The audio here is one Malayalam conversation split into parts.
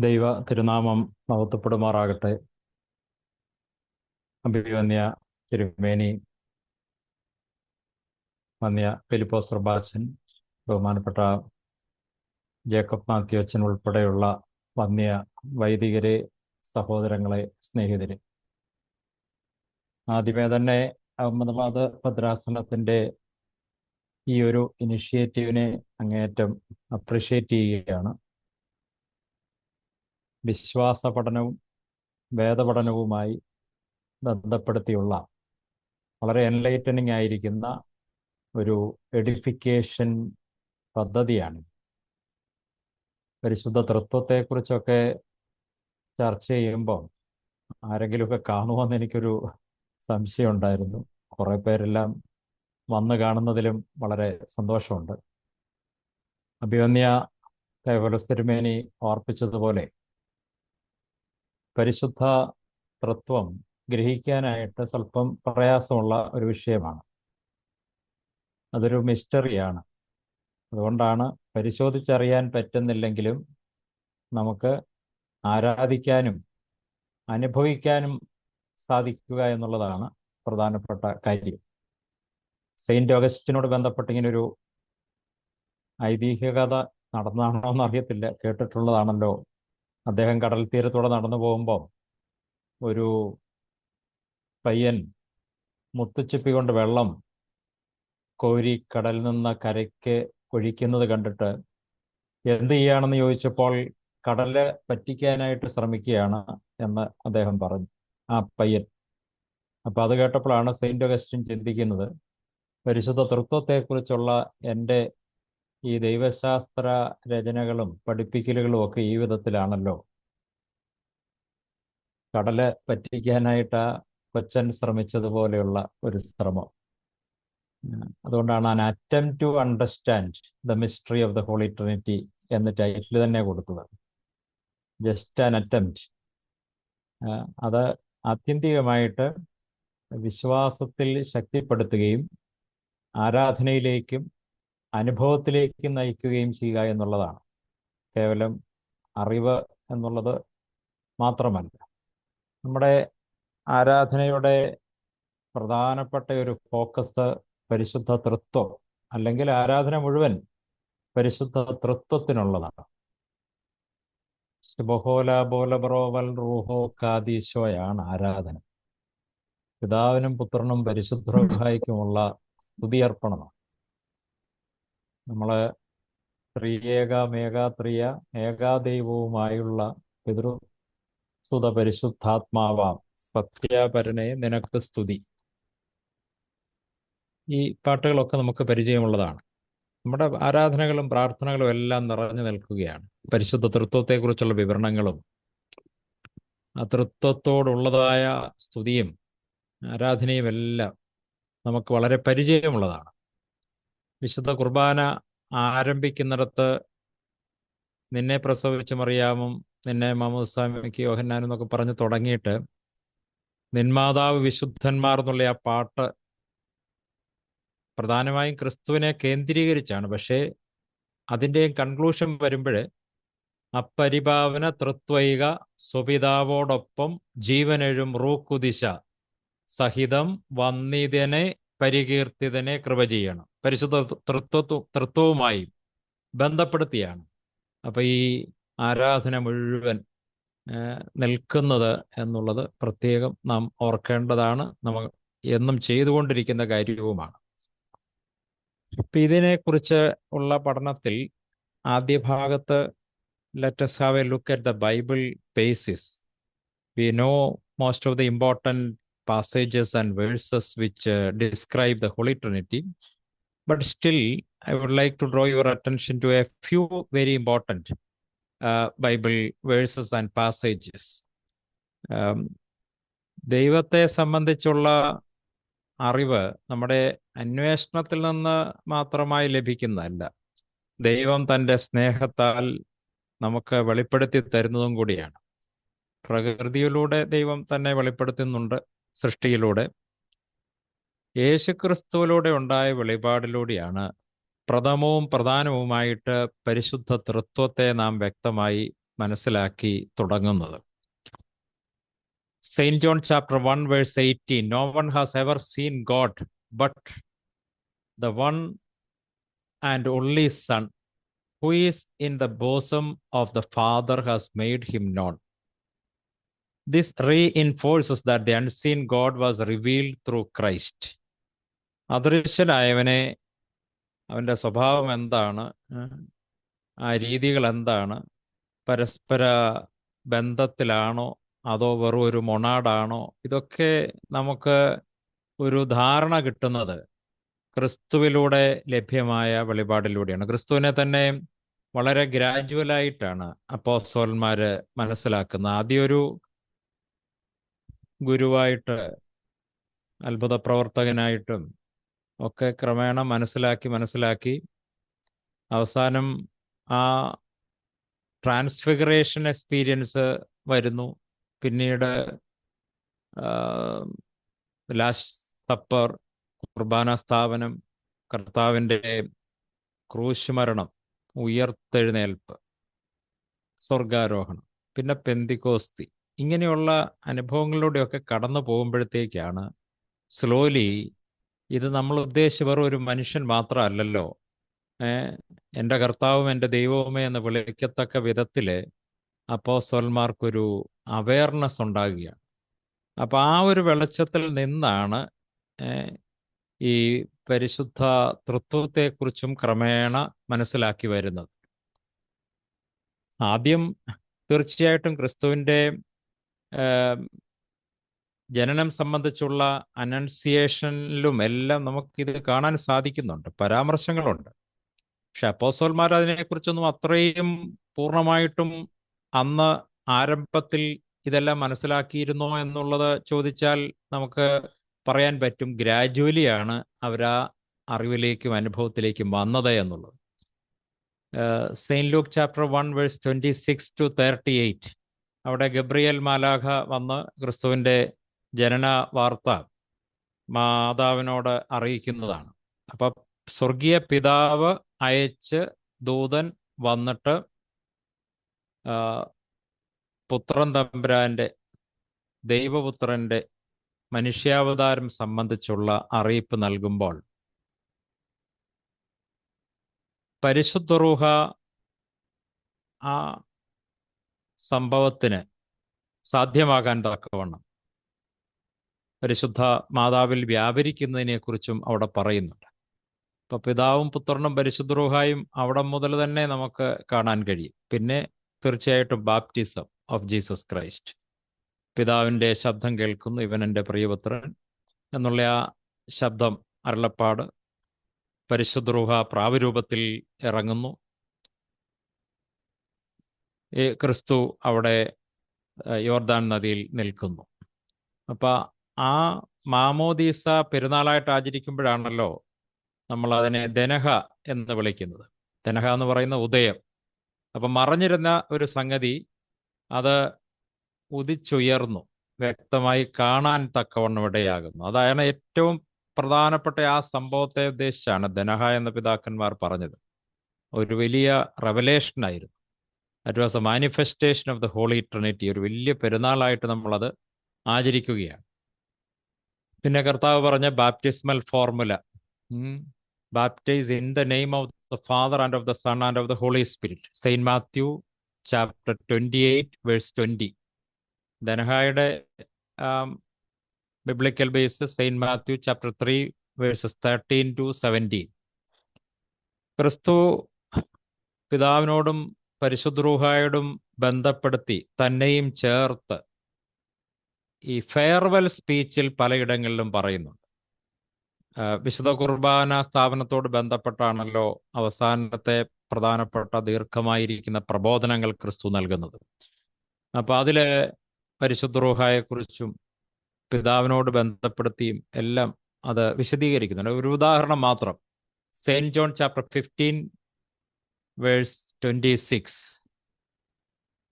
ദൈവ തിരുനാമം മഹത്വപ്പെടുമാറാകട്ടെ. അഭിവന്യ തിരുമേനി, വന്യ ഫിലിപ്പോസ് റബാച്ചൻ, ബഹുമാനപ്പെട്ട ജേക്കബ് മാത്യു അച്ഛൻ ഉൾപ്പെടെയുള്ള വന്യ വൈദികരെ, സഹോദരങ്ങളെ, സ്നേഹിതരെ, ആദ്യമേ തന്നെ അഹമ്മദാബാദ് ഭദ്രാസനത്തിൻ്റെ ഈ ഒരു ഇനിഷ്യേറ്റീവിനെ അങ്ങേയറ്റം അപ്രിഷ്യേറ്റ് ചെയ്യുകയാണ്. വിശ്വാസ പഠനവും വേദപഠനവുമായി ബന്ധപ്പെടുത്തിയുള്ള വളരെ എൻലൈറ്റനിങ് ആയിരിക്കുന്ന ഒരു എഡിഫിക്കേഷൻ പദ്ധതിയാണ്. പരിശുദ്ധ തൃത്വത്തെക്കുറിച്ചൊക്കെ ചർച്ച ചെയ്യുമ്പോൾ ആരെങ്കിലുമൊക്കെ കാണുമെന്ന് എനിക്കൊരു സംശയം ഉണ്ടായിരുന്നു. കുറേ പേരെല്ലാം വന്ന് കാണുന്നതിലും വളരെ സന്തോഷമുണ്ട്. അഭിവന്യ കൈവലസ് തിരുമേനി ഓർപ്പിച്ചതുപോലെ പരിശുദ്ധ തൃത്വം ഗ്രഹിക്കാനായിട്ട് സ്വല്പം പ്രയാസമുള്ള ഒരു വിഷയമാണ്. അതൊരു മിസ്റ്ററിയാണ്. അതുകൊണ്ടാണ് പരിശോധിച്ചറിയാൻ പറ്റുന്നില്ലെങ്കിലും നമുക്ക് ആരാധിക്കാനും അനുഭവിക്കാനും സാധിക്കുക എന്നുള്ളതാണ് പ്രധാനപ്പെട്ട കാര്യം. സെയിൻറ്റ് ഓഗസ്റ്റിനോട് ബന്ധപ്പെട്ട് ഇങ്ങനൊരു ഐതിഹ്യകഥ നടന്നാണോ എന്നറിയത്തില്ല, കേട്ടിട്ടുള്ളതാണല്ലോ. അദ്ദേഹം കടൽ തീരത്തൂടെ നടന്നു പോകുമ്പോൾ ഒരു പയ്യൻ മുത്തുച്ചിപ്പി കൊണ്ട് വെള്ളം കോരി കടലിൽ നിന്ന് കരയ്ക്ക് ഒഴിക്കുന്നത് കണ്ടിട്ട് എന്ത് ചെയ്യുകയാണെന്ന് ചോദിച്ചപ്പോൾ കടല് പറ്റിക്കാനായിട്ട് ശ്രമിക്കുകയാണ് എന്ന് അദ്ദേഹം പറഞ്ഞു, ആ പയ്യൻ. അപ്പം അത് കേട്ടപ്പോഴാണ് സെയിൻറ്റ് ഓഗസ്റ്റിൻ ചിന്തിക്കുന്നത്, പരിശുദ്ധ തൃത്വത്തെക്കുറിച്ചുള്ള എൻ്റെ ഈ ദൈവശാസ്ത്ര രചനകളും പഠിപ്പിക്കലുകളും ഒക്കെ ഈ വിധത്തിലാണല്ലോ. കടല് പറ്റിക്കാനായിട്ട് ആ കൊച്ചൻ ശ്രമിച്ചതുപോലെയുള്ള ഒരു ശ്രമം. അതുകൊണ്ടാണ് an attempt to understand the mystery of the holy trinity എന്ന ടൈറ്റിൽ തന്നെ കൊടുത്തത്. Just an attempt. അത് ആത്യന്തികമായിട്ട് വിശ്വാസത്തിൽ ശക്തിപ്പെടുത്തുകയും ആരാധനയിലേക്കും അനുഭവത്തിലേക്കും നയിക്കുകയും ചെയ്യുക എന്നുള്ളതാണ്. കേവലം അറിവ് എന്നുള്ളത് മാത്രമല്ല. നമ്മുടെ ആരാധനയുടെ പ്രധാനപ്പെട്ട ഒരു ഫോക്കസ് പരിശുദ്ധ തൃത്വം, അല്ലെങ്കിൽ ആരാധന മുഴുവൻ പരിശുദ്ധ തൃത്വത്തിനുള്ളതാണ്. ശുഭഹോല ബോലബ്രോവൽ റൂഹോ കാദീശോയാണ് ആരാധന. പിതാവിനും പുത്രനും പരിശുദ്ധ റൂഹായ്ക്കുമുള്ള സ്തുതിയർപ്പണമാണ്. നമ്മള് ത്രിയേക ഏകാദൈവവുമായുള്ള പിതൃസുത പരിശുദ്ധാത്മാവാം സത്യാപരനെ നിനക്ക് സ്തുതി. ഈ പാട്ടുകളൊക്കെ നമുക്ക് പരിചയമുള്ളതാണ്. നമ്മുടെ ആരാധനകളും പ്രാർത്ഥനകളും എല്ലാം നിറഞ്ഞു നിൽക്കുകയാണ് പരിശുദ്ധ തൃത്വത്തെക്കുറിച്ചുള്ള വിവരണങ്ങളും ആ തൃത്വത്തോടുള്ളതായ സ്തുതിയും ആരാധനയും എല്ലാം നമുക്ക് വളരെ പരിചയമുള്ളതാണ്. വിശുദ്ധ കുർബാന ആരംഭിക്കുന്നിടത്ത് നിന്നെ പ്രസവിച്ച മറിയാമും നിന്നെ മാമോദിസായ്ക്ക് യോഹന്നാനും എന്നൊക്കെ പറഞ്ഞ് തുടങ്ങിയിട്ട് നിന്മാതാവ് വിശുദ്ധന്മാർ എന്നുള്ള ആ പാട്ട് പ്രധാനമായും ക്രിസ്തുവിനെ കേന്ദ്രീകരിച്ചാണ്. പക്ഷേ അതിൻ്റെയും കൺക്ലൂഷൻ വരുമ്പോൾ അപ്പരിഭാവന തൃത്വൈക സ്വപിതാവോടൊപ്പം ജീവനെഴും റൂക്കുദിശ സഹിതം വന്നിതനെ പരികീർത്തിതനെ കൃപ ചെയ്യണം. പരിശുദ്ധ തൃത്വവുമായി ബന്ധപ്പെടുത്തിയാണ് അപ്പൊ ഈ ആരാധന മുഴുവൻ നിൽക്കുന്നത് എന്നുള്ളത് പ്രത്യേകം നാം ഓർക്കേണ്ടതാണ്. നമ്മൾ എന്നും ചെയ്തുകൊണ്ടിരിക്കുന്ന കാര്യവുമാണ്. ഇപ്പം ഇതിനെക്കുറിച്ച് ഉള്ള പഠനത്തിൽ ആദ്യ ഭാഗത്ത് let us have a look at the Bible basis. We know most of the important passages and verses which describe the Holy Trinity, but still I would like to draw your attention to a few very important Bible verses and passages. ദൈവത്തെ സംബന്ധിച്ചുള്ള അറിവ് നമ്മുടെ അന്വേഷണത്തിൽ നിന്ന് മാത്രമായി ലഭിക്കുന്നതല്ല, ദൈവം തൻ്റെ സ്നേഹത്താൽ നമുക്ക് വെളിപ്പെടുത്തി തരുന്നതും കൂടിയാണ്. പ്രകൃതിയിലൂടെ ദൈവം തന്നെ വെളിപ്പെടുത്തുന്നുണ്ട്, സൃഷ്ടിയിലൂടെ. യേശുക്രിസ്തുവിലൂടെ ഉണ്ടായ വെളിപാടിലൂടെയാണ് പ്രഥമവും പ്രധാനവുമായിട്ട് പരിശുദ്ധ തൃത്വത്തെ നാം വ്യക്തമായി മനസ്സിലാക്കി തുടങ്ങുന്നത്. Saint John chapter 1 verse 18, no one has ever seen God, but the one and only Son, who is in the bosom of the Father, has made him known. This reinforces that the unseen God was revealed through Christ. അദൃശ്യനായവനെ, അവൻ്റെ സ്വഭാവം എന്താണ്, ആ രീതികൾ എന്താണ്, പരസ്പര ബന്ധത്തിലാണോ അതോ വെറും ഒരു മൊണാഡാണോ, ഇതൊക്കെ നമുക്ക് ഒരു ധാരണ കിട്ടുന്നത് ക്രിസ്തുവിലൂടെ ലഭ്യമായ വെളിപാടിലൂടെയാണ്. ക്രിസ്തുവിനെ തന്നെ വളരെ ഗ്രാജുവലായിട്ടാണ് അപ്പോസ്തലന്മാര് മനസ്സിലാക്കുന്നത്. ആദ്യം ഒരു ഗുരുവായിട്ട്, അത്ഭുത പ്രവർത്തകനായിട്ടും ഒക്കെ ക്രമേണ മനസ്സിലാക്കി അവസാനം ആ ട്രാൻസ്ഫിഗറേഷൻ എക്സ്പീരിയൻസ് വരുന്നു. പിന്നീട് ലാസ്റ്റ് സപ്പർ, കുർബാന സ്ഥാപനം, കർത്താവിൻ്റെ ക്രൂശ് മരണം, ഉയർത്തെഴുന്നേൽപ്പ്, സ്വർഗാരോഹണം, പിന്നെ പെന്തിക്കോസ്തി, ഇങ്ങനെയുള്ള അനുഭവങ്ങളിലൂടെയൊക്കെ കടന്നു പോകുമ്പോഴത്തേക്കാണ് സ്ലോലി ഇത് നമ്മൾ ഉദ്ദേശിച്ച വെറും ഒരു മനുഷ്യൻ മാത്രമല്ലല്ലോ, എൻ്റെ കർത്താവും എൻ്റെ ദൈവവുമേ എന്ന് വിളിക്കത്തക്ക വിധത്തിൽ അപ്പോസ്തലന്മാർക്കൊരു അവയർനെസ് ഉണ്ടാകുകയാണ്. അപ്പം ആ ഒരു വെളിച്ചത്തിൽ നിന്നാണ് ഈ പരിശുദ്ധ തൃത്വത്തെക്കുറിച്ചും ക്രമേണ മനസ്സിലാക്കി വരുന്നത്. ആദ്യം തീർച്ചയായിട്ടും ക്രിസ്തുവിൻ്റെ ജനനം സംബന്ധിച്ചുള്ള അനൗൺസിയേഷനിലും എല്ലാം നമുക്കിത് കാണാൻ സാധിക്കുന്നുണ്ട്, പരാമർശങ്ങളുണ്ട്. പക്ഷെ അപ്പോസ്തലന്മാർ അതിനെക്കുറിച്ചൊന്നും അത്രയും പൂർണ്ണമായിട്ടും അന്ന് ആരംഭത്തിൽ ഇതെല്ലാം മനസ്സിലാക്കിയിരുന്നോ എന്നുള്ളത് ചോദിച്ചാൽ നമുക്ക് പറയാൻ പറ്റും ഗ്രാജുവലിയാണ് അവരാ അറിവിലേക്കും അനുഭവത്തിലേക്കും വന്നത് എന്നുള്ളത്. Saint Luke chapter 1 verse 26 to 38, അവിടെ ഗബ്രിയേൽ മാലാഖ വന്ന് ക്രിസ്തുവിൻ്റെ ജനന വാർത്ത മാതാവിനോട് അറിയിക്കുന്നതാണ്. അപ്പം സ്വർഗീയ പിതാവ് അയച്ച് ദൂതൻ വന്നിട്ട് പുത്രൻ തമ്പുരാൻ്റെ, ദൈവപുത്രൻ്റെ മനുഷ്യാവതാരം സംബന്ധിച്ചുള്ള അറിയിപ്പ് നൽകുമ്പോൾ പരിശുദ്ധ റൂഹ ആ സംഭവത്തിന് സാധ്യമാകാൻ തക്കവണ്ണം പരിശുദ്ധ മാതാവിൽ വ്യാപരിക്കുന്നതിനെക്കുറിച്ചും അവിടെ പറയുന്നുണ്ട്. അപ്പോൾ പിതാവും പുത്രനും പരിശുദ്ധ റൂഹായും അവിടെ മുതൽ തന്നെ നമുക്ക് കാണാൻ കഴിയും. പിന്നെ തീർച്ചയായിട്ടും ബാപ്റ്റിസം ഓഫ് ജീസസ് ക്രൈസ്റ്റ്, പിതാവിൻ്റെ ശബ്ദം കേൾക്കുന്നു, ഇവൻ എൻ്റെ പ്രിയപുത്രൻ എന്നുള്ള ആ ശബ്ദം, അരുളപ്പാട്, പരിശുദ്ധ റൂഹ പ്രാവരൂപത്തിൽ ഇറങ്ങുന്നു. ക്രിസ്തു അവിടെ യോർദാൻ നദിയിൽ നിൽക്കുന്നു. അപ്പം ആ മാമോദീസ പെരുന്നാളായിട്ട് ആചരിക്കുമ്പോഴാണല്ലോ നമ്മൾ അതിനെ ദനഹ എന്ന് വിളിക്കുന്നത്. ദനഹ എന്ന് പറയുന്ന ഉദയം. അപ്പം മറഞ്ഞിരുന്ന ഒരു സംഗതി അത് ഉദിച്ചുയർന്നു, വ്യക്തമായി കാണാൻ തക്കവണ്ണം ഇടയാകുന്നു. അതാണ് ഏറ്റവും പ്രധാനപ്പെട്ട ആ സംഭവത്തെ ഉദ്ദേശിച്ചാണ് ദനഹ എന്ന പിതാക്കന്മാർ പറഞ്ഞത്. ഒരു വലിയ റെവലേഷനായിരുന്നു. That was a manifestation of the holy Trinity. ഒരു വലിയ പെരുന്നാളായിട്ട് നമ്മളത് ആചരിക്കുകയാണ്. പിന്നെ കർത്താവ് പറഞ്ഞ baptismal formula, baptize in the name of the father and of the Son and of the Holy Spirit. Saint Matthew chapter 28 verse 20. ദനഹായുടെ biblical base Saint Matthew chapter 3 verses 13 to 17. ക്രിസ്തു പിതാവിനോടും പരിശുദ്ധ റൂഹായോടും ബന്ധപ്പെടുത്തി തന്നെയും ചേർത്ത് ഈ ഫെയർവെൽ സ്പീച്ചിൽ പലയിടങ്ങളിലും പറയുന്നുണ്ട്. വിശുദ്ധ കുർബാന സ്ഥാപനത്തോട് ബന്ധപ്പെട്ടാണല്ലോ അവസാനത്തെ പ്രധാനപ്പെട്ട ദീർഘമായിരിക്കുന്ന പ്രബോധനങ്ങൾ ക്രിസ്തു നൽകുന്നത്. അപ്പം അതിൽ പരിശുദ്ധ റൂഹായെക്കുറിച്ചും പിതാവിനോട് ബന്ധപ്പെടുത്തിയും എല്ലാം അത് വിശദീകരിക്കുന്നുണ്ട്. ഒരു ഉദാഹരണം മാത്രം, saint John chapter 15 verse 26,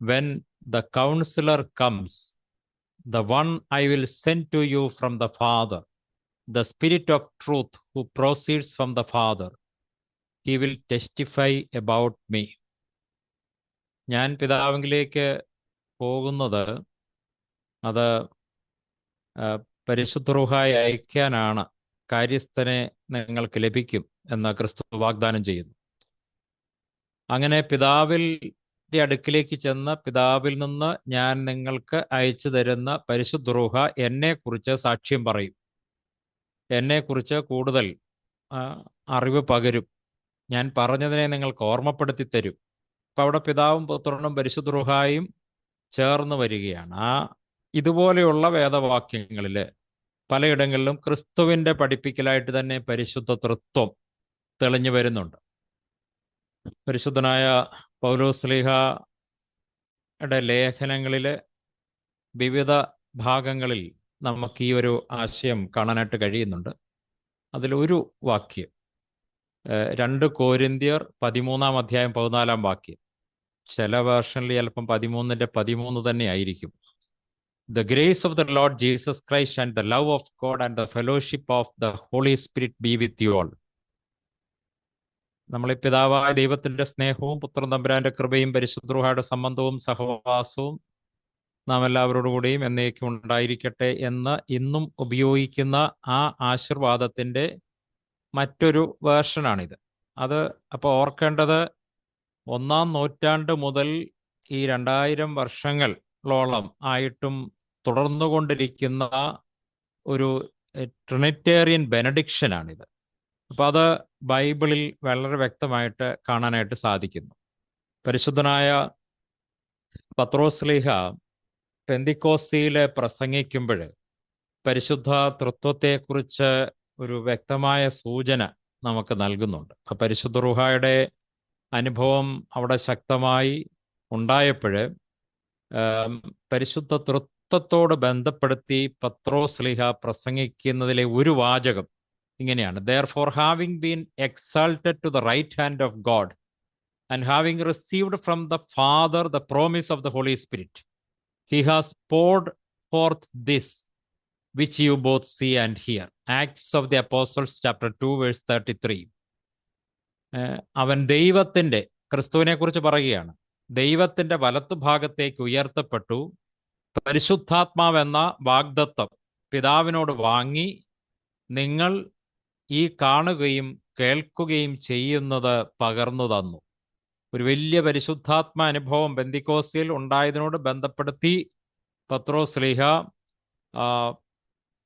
when the counselor comes, the one I will send to you from the Father, the Spirit of truth who proceeds from the Father, he will testify about me. ഞാൻ പിതാവിലേക്ക് പോകുന്നത് അത് പരിശുദ്ധ റൂഹായി അയക്കാനാണ്. കാര്യസ്ഥനെ നിങ്ങൾക്ക് ലഭിക്കും എന്ന് ക്രിസ്തു വാഗ്ദാനം ചെയ്യുന്നു. അങ്ങനെ പിതാവിൻ്റെ അടുക്കിലേക്ക് ചെന്ന് പിതാവിൽ നിന്ന് ഞാൻ നിങ്ങൾക്ക് അയച്ചു തരുന്ന പരിശുദ്ധ റൂഹ എന്നെക്കുറിച്ച് സാക്ഷ്യം പറയും, എന്നെക്കുറിച്ച് കൂടുതൽ അറിവ് പകരും, ഞാൻ പറഞ്ഞതിനെ നിങ്ങൾക്ക് ഓർമ്മപ്പെടുത്തി തരും. അപ്പം അവിടെ പിതാവും പുത്രനും പരിശുദ്ധ റൂഹായും ചേർന്ന് വരികയാണ്. ഇതുപോലെയുള്ള വേദവാക്യങ്ങളിൽ പലയിടങ്ങളിലും ക്രിസ്തുവിൻ്റെ പഠിപ്പിക്കലായിട്ട് തന്നെ പരിശുദ്ധ തൃത്വം തെളിഞ്ഞു വരുന്നുണ്ട്. പരിശുദ്ധനായ പൗലോസ്ലീഹയുടെ ലേഖനങ്ങളിൽ വിവിധ ഭാഗങ്ങളിൽ നമുക്ക് ഈ ഒരു ആശയം കാണാനായിട്ട് കഴിയുന്നുണ്ട്. അതിലൊരു വാക്യം 2 കോരിന്ത്യർ 13-ാം അധ്യായം 14-ാം വാക്യം, ചില വേർഷനിൽ ചിലപ്പം 13-ന്റെ 13 തന്നെ ആയിരിക്കും. The grace of the Lord Jesus Christ and the love of God and the fellowship of the Holy Spirit be with you all. നമ്മളെ പിതാവായ ദൈവത്തിന്റെ സ്നേഹവും പുത്രൻ തമ്പുരാന്റെ കൃപയും പരിശുദ്ധ റൂഹായുടെ സംബന്ധവും സഹവാസവും നാം എല്ലാവരോടുകൂടിയും എന്നേക്കും ഉണ്ടായിരിക്കട്ടെ എന്ന് ഇന്നും ഉപയോഗിക്കുന്ന ആ ആശീർവാദത്തിന്റെ മറ്റൊരു വേർഷനാണിത്. അത് അപ്പോൾ ഓർക്കേണ്ടത് 1-ാം നൂറ്റാണ്ട് മുതൽ ഈ 2000 വർഷങ്ങളോളം ആയിട്ടും തുടർന്നുകൊണ്ടിരിക്കുന്ന ഒരു ട്രിനിറ്റേറിയൻ ബെനഡിക്ഷനാണിത്. അപ്പം അത് ബൈബിളിൽ വളരെ വ്യക്തമായിട്ട് കാണാനായിട്ട് സാധിക്കുന്നു. പരിശുദ്ധനായ പത്രോസ്ലീഹ പെന്തിക്കോസ്തിയിൽ പ്രസംഗിക്കുമ്പോൾ പരിശുദ്ധ തൃത്വത്തെക്കുറിച്ച് ഒരു വ്യക്തമായ സൂചന നമുക്ക് നൽകുന്നുണ്ട്. അപ്പം പരിശുദ്ധ റൂഹായുടെ അനുഭവം അവിടെ ശക്തമായി ഉണ്ടായപ്പോൾ പരിശുദ്ധ തൃത്വത്തോട് ബന്ധപ്പെടുത്തി പത്രോസ്ലീഹ പ്രസംഗിക്കുന്നതിലെ ഒരു വാചകം ഇങ്ങനെയാണ്: Therefore, having been exalted to the right hand of God, and having received from the Father the promise of the Holy Spirit, he has poured forth this, which you both see and hear. Acts of the Apostles, chapter 2, verse 33. അവൻ ദൈവത്തിൻ്റെ, ക്രിസ്തുവിനെ കുറിച്ച് പറയുകയാണ്, ദൈവത്തിൻ്റെ വലത്തുഭാഗത്തേക്ക് ഉയർത്തപ്പെട്ടു, പരിശുദ്ധാത്മാവെന്ന വാഗ്ദത്തം പിതാവിനോട് വാങ്ങി, നിങ്ങൾ ഈ കാണുകയും കേൾക്കുകയും ചെയ്യുന്നത് പകർന്നു തന്നു. ഒരു വലിയ പരിശുദ്ധാത്മ അനുഭവം പെന്തിക്കോസ്തിയിൽ ഉണ്ടായതിനോട് ബന്ധപ്പെടുത്തി പത്രോസ്ലീഹ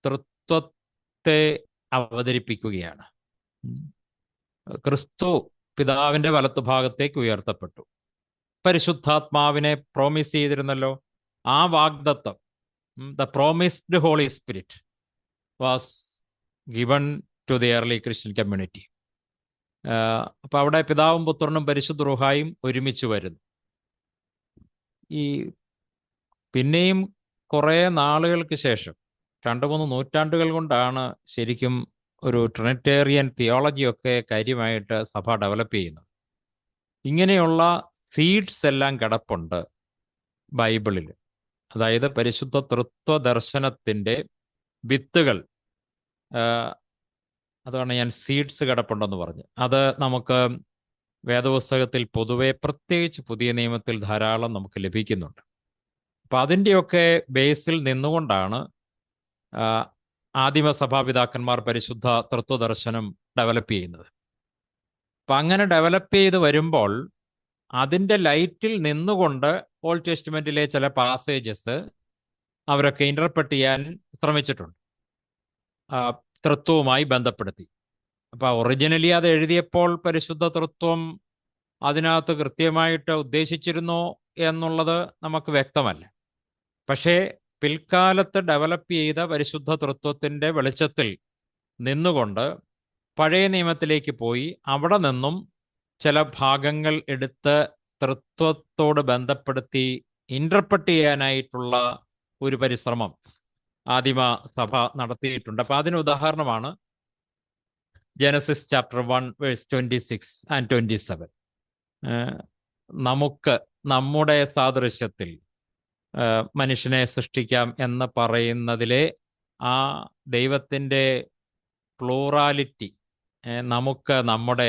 തൃത്വത്തെ അവതരിപ്പിക്കുകയാണ്. ക്രിസ്തു പിതാവിൻ്റെ വലത്തുഭാഗത്തേക്ക് ഉയർത്തപ്പെട്ടു, പരിശുദ്ധാത്മാവിനെ പ്രോമിസ് ചെയ്തിരുന്നല്ലോ. ആ വാഗ്ദത്തം, the promised holy spirit was given to the early Christian community. അപ്പം അവിടെ പിതാവും പുത്രനും പരിശുദ്ധ റൂഹായും ഒരുമിച്ച് വരുന്നു. ഈ പിന്നെയും കുറേ നാളുകൾക്ക് ശേഷം 2-3 നൂറ്റാണ്ടുകൾ കൊണ്ടാണ് ശരിക്കും ഒരു ട്രിനിറ്റേറിയൻ തിയോളജിയൊക്കെ കാര്യമായിട്ട് സഭ ഡെവലപ്പ് ചെയ്യുന്നത്. ഇങ്ങനെയുള്ള സീഡ്സ് എല്ലാം കിടപ്പുണ്ട് ബൈബിളിൽ. അതായത് പരിശുദ്ധ തൃത്വ ദർശനത്തിൻ്റെ വിത്തുകൾ, അതാണ് ഞാൻ സീഡ്സ് കിടപ്പുണ്ടെന്ന് പറഞ്ഞു. അത് നമുക്ക് വേദപുസ്തകത്തിൽ പൊതുവെ, പ്രത്യേകിച്ച് പുതിയ നിയമത്തിൽ ധാരാളം നമുക്ക് ലഭിക്കുന്നുണ്ട്. അപ്പം അതിൻ്റെയൊക്കെ ബേസിൽ നിന്നുകൊണ്ടാണ് ആദിമ സഭാപിതാക്കന്മാർ പരിശുദ്ധ തൃത്വദർശനം ഡെവലപ്പ് ചെയ്യുന്നത്. അപ്പം അങ്ങനെ ഡെവലപ്പ് ചെയ്ത് വരുമ്പോൾ അതിൻ്റെ ലൈറ്റിൽ നിന്നുകൊണ്ട് ഓൾഡ് ടെസ്റ്റ്മെൻറ്റിലെ ചില പാസേജസ് അവരൊക്കെ ഇൻ്റർപ്രറ്റ് ചെയ്യാൻ ശ്രമിച്ചിട്ടുണ്ട്, തൃത്വവുമായി ബന്ധപ്പെടുത്തി. അപ്പം ഒറിജിനലി അത് എഴുതിയപ്പോൾ പരിശുദ്ധ തൃത്വം അതിനകത്ത് കൃത്യമായിട്ട് ഉദ്ദേശിച്ചിരുന്നോ എന്നുള്ളത് നമുക്ക് വ്യക്തമല്ല. പക്ഷേ പിൽക്കാലത്ത് ഡെവലപ്പ് ചെയ്ത പരിശുദ്ധ തൃത്വത്തിൻ്റെ വെളിച്ചത്തിൽ നിന്നുകൊണ്ട് പഴയ നിയമത്തിലേക്ക് പോയി അവിടെ നിന്നും ചില ഭാഗങ്ങൾ എടുത്ത് തൃത്വത്തോട് ബന്ധപ്പെടുത്തി ഇൻ്റർപ്രറ്റ് ചെയ്യാനായിട്ടുള്ള ഒരു പരിശ്രമം ആദിമ സഭ നടത്തിയിട്ടുണ്ട്. അപ്പം അതിന് ഉദാഹരണമാണ് ജനസിസ് ചാപ്റ്റർ 1 വേഴ്സ് 26 and 27. നമുക്ക് നമ്മുടെ സാദൃശ്യത്തിൽ മനുഷ്യനെ സൃഷ്ടിക്കാം എന്ന് പറയുന്നതിലെ ആ ദൈവത്തിൻ്റെ പ്ലൂറാലിറ്റി, നമുക്ക് നമ്മുടെ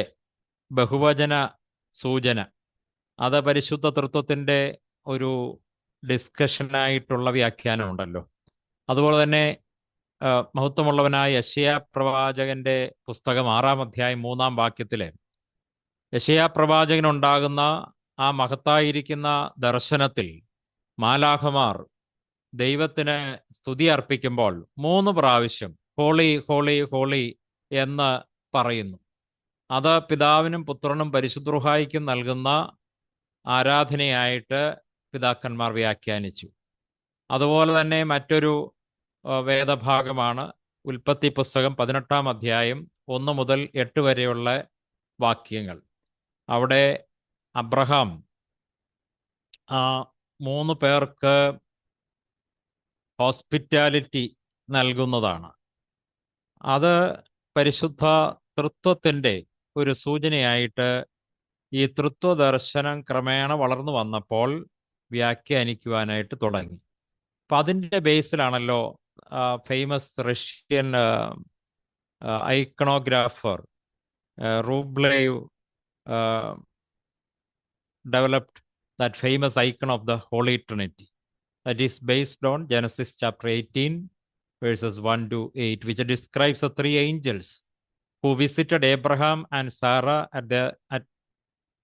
ബഹുവചന സൂചന അത് പരിശുദ്ധ തൃത്വത്തിൻ്റെ ഒരു ഡിസ്കഷനായിട്ടുള്ള വ്യാഖ്യാനമുണ്ടല്ലോ. അതുപോലെ തന്നെ മഹത്വമുള്ളവനായ യെശയ്യാ പ്രവാചകന്റെ പുസ്തകം 6-ാം അധ്യായം 3-ാം വാക്യത്തിലെ യെശയ്യാ പ്രവാചകനുണ്ടാകുന്ന ആ മഹത്തായിരിക്കുന്ന ദർശനത്തിൽ മാലാഖമാർ ദൈവത്തിന് സ്തുതി അർപ്പിക്കുമ്പോൾ 3 പ്രാവശ്യം ഹോളി ഹോളി ഹോളി എന്ന് പറയുന്നു. അത് പിതാവിനും പുത്രനും പരിശുദ്ധ റൂഹായിക്കും നൽകുന്ന ആരാധനയായിട്ട് പിതാക്കന്മാർ വ്യാഖ്യാനിച്ചു. അതുപോലെ തന്നെ മറ്റൊരു വേദഭാഗമാണ് ഉൽപ്പത്തി പുസ്തകം 18-ാം അധ്യായം 1 മുതൽ 8 വരെയുള്ള വാക്യങ്ങൾ. അവിടെ അബ്രഹാം ആ 3 പേർക്ക് ഹോസ്പിറ്റാലിറ്റി നൽകുന്നതാണ്. അത് പരിശുദ്ധ തൃത്വത്തിൻ്റെ ഒരു സൂചനയായിട്ട് ഈ തൃത്വദർശനം ക്രമേണ വളർന്നു വന്നപ്പോൾ വ്യാഖ്യാനിക്കുവാനായിട്ട് തുടങ്ങി. അപ്പം അതിൻ്റെ ബേസിലാണല്ലോ famous Russian iconographer Rublev developed that famous icon of the Holy Trinity that is based on Genesis chapter 18 verses 1 to 8, which describes the 3 angels who visited Abraham and Sarah at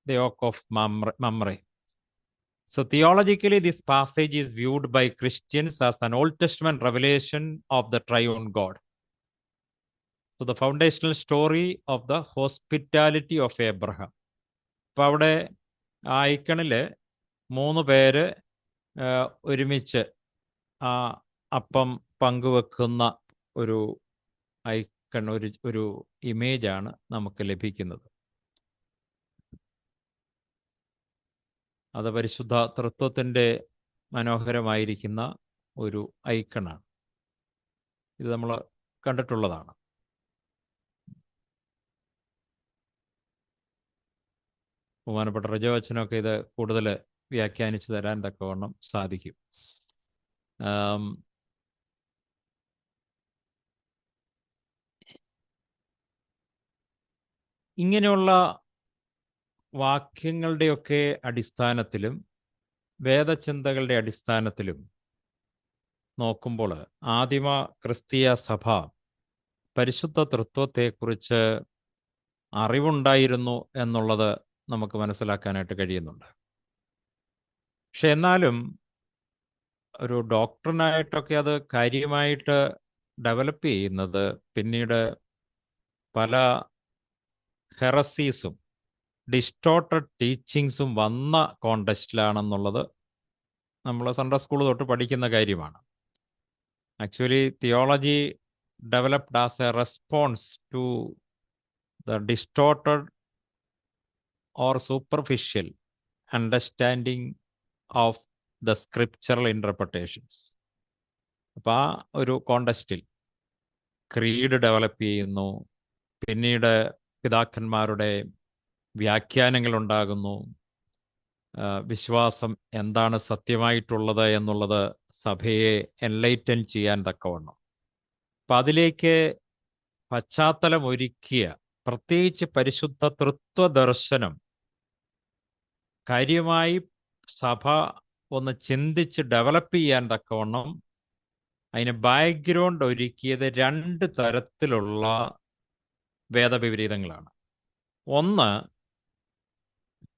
the oak of Mamre. So theologically, this passage is viewed by Christians as an Old Testament revelation of the triune God. So the foundational story of the hospitality of Abraham. അപ്പോൾ അവിടെ ആ ഐക്കണിൽ 3 പേര് ഒരുമിച്ച് ആ അപ്പം പങ്കുവെക്കുന്ന ഒരു ഐക്കൺ, ഒരു ഇമേജാണ് നമുക്ക് ലഭിക്കുന്നത്. അത് പരിശുദ്ധ തൃത്വത്തിൻ്റെ മനോഹരമായിരിക്കുന്ന ഒരു ഐക്കണാണ്. ഇത് നമ്മൾ കണ്ടിട്ടുള്ളതാണ്. ബഹുമാനപ്പെട്ട റജോ അച്ഛനൊക്കെ ഇത് കൂടുതൽ വ്യാഖ്യാനിച്ചു തരാൻ തക്കവണ്ണം സാധിക്കും. ഇങ്ങനെയുള്ള വാക്യങ്ങളുടെയൊക്കെ അടിസ്ഥാനത്തിലും വേദചിന്തകളുടെ അടിസ്ഥാനത്തിലും നോക്കുമ്പോൾ ആദിമ ക്രിസ്തീയ സഭ പരിശുദ്ധ തൃത്വത്തെക്കുറിച്ച് അറിവുണ്ടായിരുന്നു എന്നുള്ളത് നമുക്ക് മനസ്സിലാക്കാനായിട്ട് കഴിയുന്നുണ്ട്. പക്ഷെ എന്നാലും ഒരു ഡോക്ടറിനായിട്ടൊക്കെ അത് കാര്യമായിട്ട് ഡെവലപ്പ് ചെയ്യുന്നത് പിന്നീട് പല ഹെറസീസും ഡിസ്റ്റോർട്ടഡ് ടീച്ചിങ്സും വന്ന കോണ്ടെക്സ്റ്റിലാണെന്നുള്ളത് നമ്മൾ സൺഡേ സ്കൂൾ തൊട്ട് പഠിക്കുന്ന കാര്യമാണ്. Actually theology developed as a response to the distorted or superficial understanding of the scriptural interpretations. അപ്പോൾ ആ ഒരു കോണ്ടെക്സ്റ്റിൽ ക്രീഡ് ഡെവലപ്പ് ചെയ്യുന്നു, പിന്നീട് പിതാക്കന്മാരുടെ വ്യാഖ്യാനങ്ങൾ ഉണ്ടാകുന്നു, വിശ്വാസം എന്താണ് സത്യമായിട്ടുള്ളത് എന്നുള്ളത് സഭയെ എൻലൈറ്റൻ ചെയ്യാൻ തക്കവണ്ണം അപ്പം അതിലേക്ക് പശ്ചാത്തലം ഒരുക്കിയ പ്രത്യേകിച്ച് പരിശുദ്ധ തൃത്വദർശനം കാര്യമായി സഭ ഒന്ന് ചിന്തിച്ച് ഡെവലപ്പ് ചെയ്യാൻ തക്കവണ്ണം അതിന് ബാക്ക്ഗ്രൗണ്ട് ഒരുക്കിയത് 2 തരത്തിലുള്ള വേദവിപരീതങ്ങളാണ്. ഒന്ന്,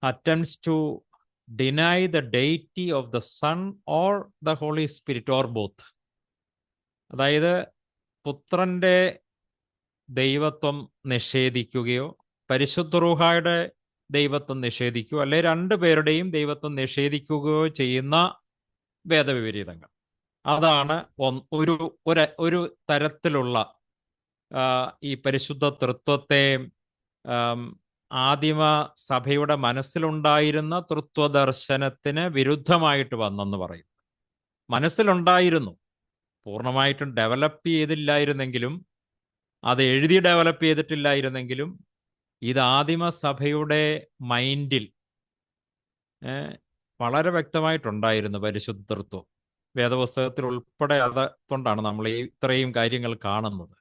attempts to deny the deity of the Son or the Holy Spirit or both. അതായത് പുത്രന്റെ ദൈവത്വം നിഷേധിക്കുകയോ പരിശുദ്ധ റൂഹായുടെ ദൈവത്വം നിഷേധിക്കുകയോ അല്ലെ 2 പേരുടെയും ദൈവത്വം നിഷേധിക്കുകയോ ചെയ്യുന്ന വേദവിപരീതങ്ങൾ. അതാണ് ഒരു തരത്തിലുള്ള ഈ പരിശുദ്ധ തൃത്വത്തെ ആദിമ സഭയുടെ മനസ്സിലുണ്ടായിരുന്ന തൃത്വദർശനത്തിന് വിരുദ്ധമായിട്ട് വന്നെന്ന് പറയും. മനസ്സിലുണ്ടായിരുന്നു, പൂർണ്ണമായിട്ടും ഡെവലപ്പ് ചെയ്തില്ലായിരുന്നെങ്കിലും, അത് എഴുതി ഡെവലപ്പ് ചെയ്തിട്ടില്ലായിരുന്നെങ്കിലും, ഇത് ആദിമസഭയുടെ മൈൻഡിൽ വളരെ വ്യക്തമായിട്ടുണ്ടായിരുന്നു പരിശുദ്ധ തൃത്വം. വേദപുസ്തകത്തിൽ ഉൾപ്പെടെ അതുകൊണ്ടാണ് നമ്മൾ ഇത്രയും കാര്യങ്ങൾ കാണുന്നത്.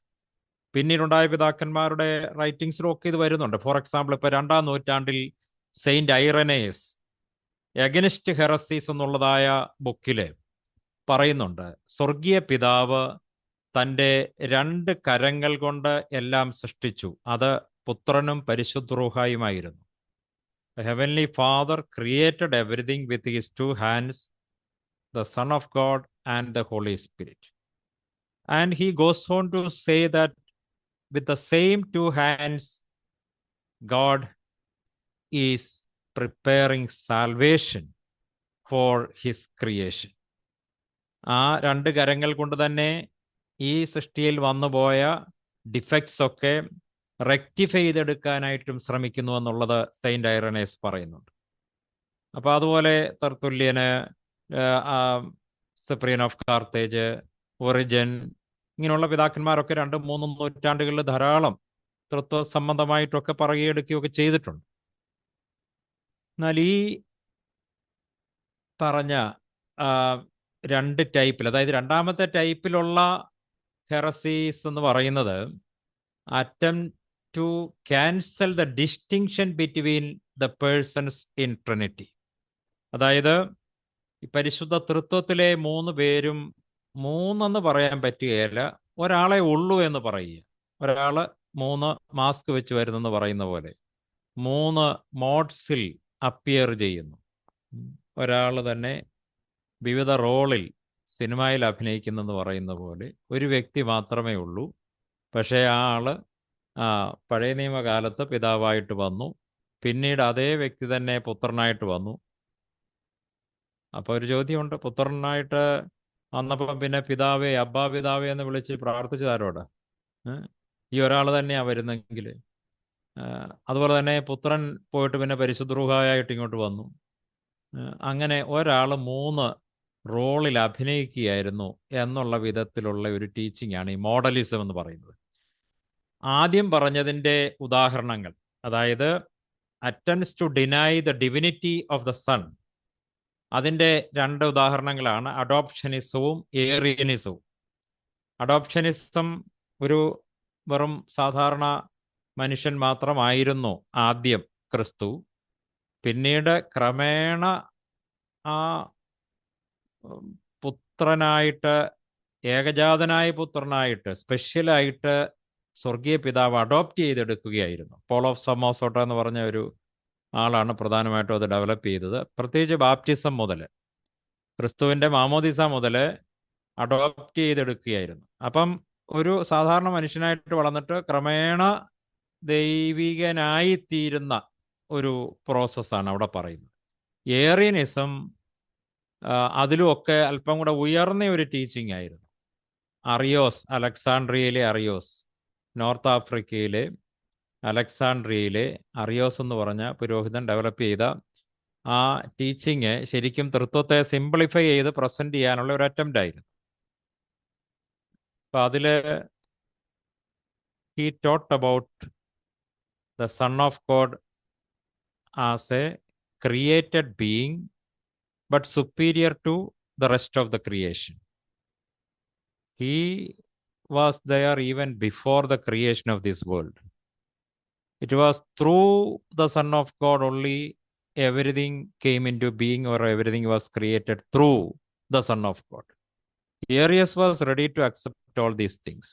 പിന്നീടുണ്ടായ പിതാക്കന്മാരുടെ റൈറ്റിങ്സിലും ഒക്കെ ഇത് വരുന്നുണ്ട്. ഫോർ എക്സാമ്പിൾ, ഇപ്പോൾ 2-ാം നൂറ്റാണ്ടിൽ സെയിന്റ് ഐറനേസ് എഗനിസ്റ്റ് ഹെറസീസ് എന്നുള്ളതായ ബുക്കില് പറയുന്നുണ്ട്, സ്വർഗീയ പിതാവ് തൻ്റെ 2 കരങ്ങൾ കൊണ്ട് എല്ലാം സൃഷ്ടിച്ചു. അത് പുത്രനും പരിശുദ്ധ റൂഹായുമായിരുന്നു. The Heavenly Father created everything with his 2 hands, the Son of God and the Holy Spirit. And he goes on to say that with the same 2 hands, God is preparing salvation for his creation. ആ 2 കരങ്ങൾ കൊണ്ട് തന്നെ ഈ സൃഷ്ടിയിൽ വന്നുപോയ ഡിഫക്ട്സ് ഒക്കെ റെക്ടിഫൈ ചെയ്തെടുക്കാനായിട്ടും ശ്രമിക്കുന്നു എന്നുള്ളത് സെയിന്റ് ഐറനേസ് പറയുന്നുണ്ട്. അപ്പോൾ അതുപോലെ തർത്തുല്യന്, സിപ്രിയൻ ഓഫ് കാർത്തേജ്, ഒറിജൻ, ഇങ്ങനെയുള്ള പിതാക്കന്മാരൊക്കെ 2-3 നൂറ്റാണ്ടുകളിൽ ധാരാളം തൃത്വ സംബന്ധമായിട്ടൊക്കെ പറയുകയെടുക്കുകയൊക്കെ ചെയ്തിട്ടുണ്ട്. എന്നാൽ ഈ പറഞ്ഞ 2 ടൈപ്പിൽ, അതായത് 2ാമത്തെ ടൈപ്പിലുള്ള ഹെറസീസ് എന്ന് പറയുന്നത് attempt to cancel the distinction between the persons in Trinity. അതായത് ഈ പരിശുദ്ധ തൃത്വത്തിലെ 3 പേരും 3 പറയാൻ പറ്റുകയില്ല, ഒരാളെ ഉള്ളൂ എന്ന് പറയുക. ഒരാൾ 3 മാസ്ക് വെച്ച് വരുന്നെന്ന് പറയുന്ന പോലെ 3 മോഡ്സിൽ അപ്പിയർ ചെയ്യുന്നു. ഒരാൾ തന്നെ വിവിധ റോളിൽ സിനിമയിൽ അഭിനയിക്കുന്നെന്ന് പറയുന്ന പോലെ ഒരു വ്യക്തി മാത്രമേ ഉള്ളൂ. പക്ഷേ ആ ആള് പഴയ നിയമകാലത്ത് പിതാവായിട്ട് വന്നു, പിന്നീട് അതേ വ്യക്തി തന്നെ പുത്രനായിട്ട് വന്നു. അപ്പോൾ ഒരു ചോദ്യമുണ്ട്, പുത്രനായിട്ട് വന്നപ്പം പിന്നെ പിതാവേ, അബ്ബാ പിതാവേ എന്ന് വിളിച്ച് പ്രാർത്ഥിച്ചതാരോട്? ഈ ഒരാൾ തന്നെയാണ് വരുന്നെങ്കിൽ. അതുപോലെ തന്നെ പുത്രൻ പോയിട്ട് പിന്നെ പരിശുദ്ധ റൂഹായായിട്ട് ഇങ്ങോട്ട് വന്നു. അങ്ങനെ ഒരാൾ 3 റോളിൽ അഭിനയിക്കുകയായിരുന്നു എന്നുള്ള വിധത്തിലുള്ള ഒരു ടീച്ചിങ് ആണ് ഈ മോഡലിസം എന്ന് പറയുന്നത്. ആദ്യം പറഞ്ഞതിൻ്റെ ഉദാഹരണങ്ങൾ, അതായത് attempts to deny the divinity of the son, അതിൻ്റെ 2 ഉദാഹരണങ്ങളാണ് അഡോപ്ഷനിസവും ഏറിയനിസവും. അഡോപ്ഷനിസം ഒരു വെറും സാധാരണ മനുഷ്യൻ മാത്രമായിരുന്നു ആദ്യം ക്രിസ്തു. പിന്നീട് ക്രമേണ ആ പുത്രനായിട്ട്, ഏകജാതനായ പുത്രനായിട്ട് സ്പെഷ്യലായിട്ട് സ്വർഗീയ പിതാവ് അഡോപ്റ്റ് ചെയ്തെടുക്കുകയായിരുന്നു. പോൾ ഓഫ് സമോസോട്ട എന്ന് പറഞ്ഞ ഒരു ആളാണ് പ്രധാനമായിട്ടും അത് ഡെവലപ്പ് ചെയ്തത്. പ്രത്യേകിച്ച് ബാപ്റ്റിസം മുതൽ, ക്രിസ്തുവിൻ്റെ മാമോദിസ മുതൽ അഡോപ്റ്റ് ചെയ്തെടുക്കുകയായിരുന്നു. അപ്പം ഒരു സാധാരണ മനുഷ്യനായിട്ട് വളർന്നിട്ട് ക്രമേണ ദൈവികനായിത്തീരുന്ന ഒരു പ്രോസസ്സാണ് അവിടെ പറയുന്നത്. ഏറിയനിസം അതിലുമൊക്കെ അല്പം കൂടെ ഉയർന്ന ഒരു ടീച്ചിങ് ആയിരുന്നു. അറിയോസ്, അലക്സാണ്ട്രിയയിലെ അറിയോസ്, നോർത്ത് ആഫ്രിക്കയിലെ അലക്സാണ്ട്രിയയിലെ അറിയോസ് എന്ന് പറഞ്ഞ പുരോഹിതൻ ഡെവലപ്പ് ചെയ്ത ആ ടീച്ചിങ് ശരിക്കും തൃത്വത്തെ സിംപ്ലിഫൈ ചെയ്ത് പ്രസന്റ് ചെയ്യാനുള്ള ഒരു അറ്റംപ്റ്റ് ആയിരുന്നു. അപ്പം അതിൽ he taught about the Son of God as a created being but superior to the rest of the creation. He was there even before the creation of this world. It was through the Son of God only everything came into being, or everything was created through the Son of God. Arius was ready to accept all these things.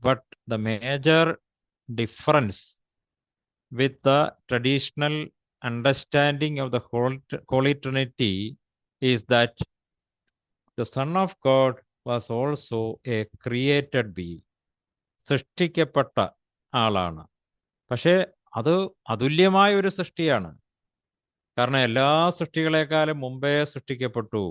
But the major difference with the traditional understanding of the Holy Trinity is that the Son of God was also a created being. സൃഷ്ടിക്കപ്പെട്ട ആളാണ്. പക്ഷേ അത് അതുല്യമായ ഒരു സൃഷ്ടിയാണ്. കാരണം എല്ലാ സൃഷ്ടികളെക്കാളും മുമ്പേ സൃഷ്ടിക്കപ്പെട്ടു.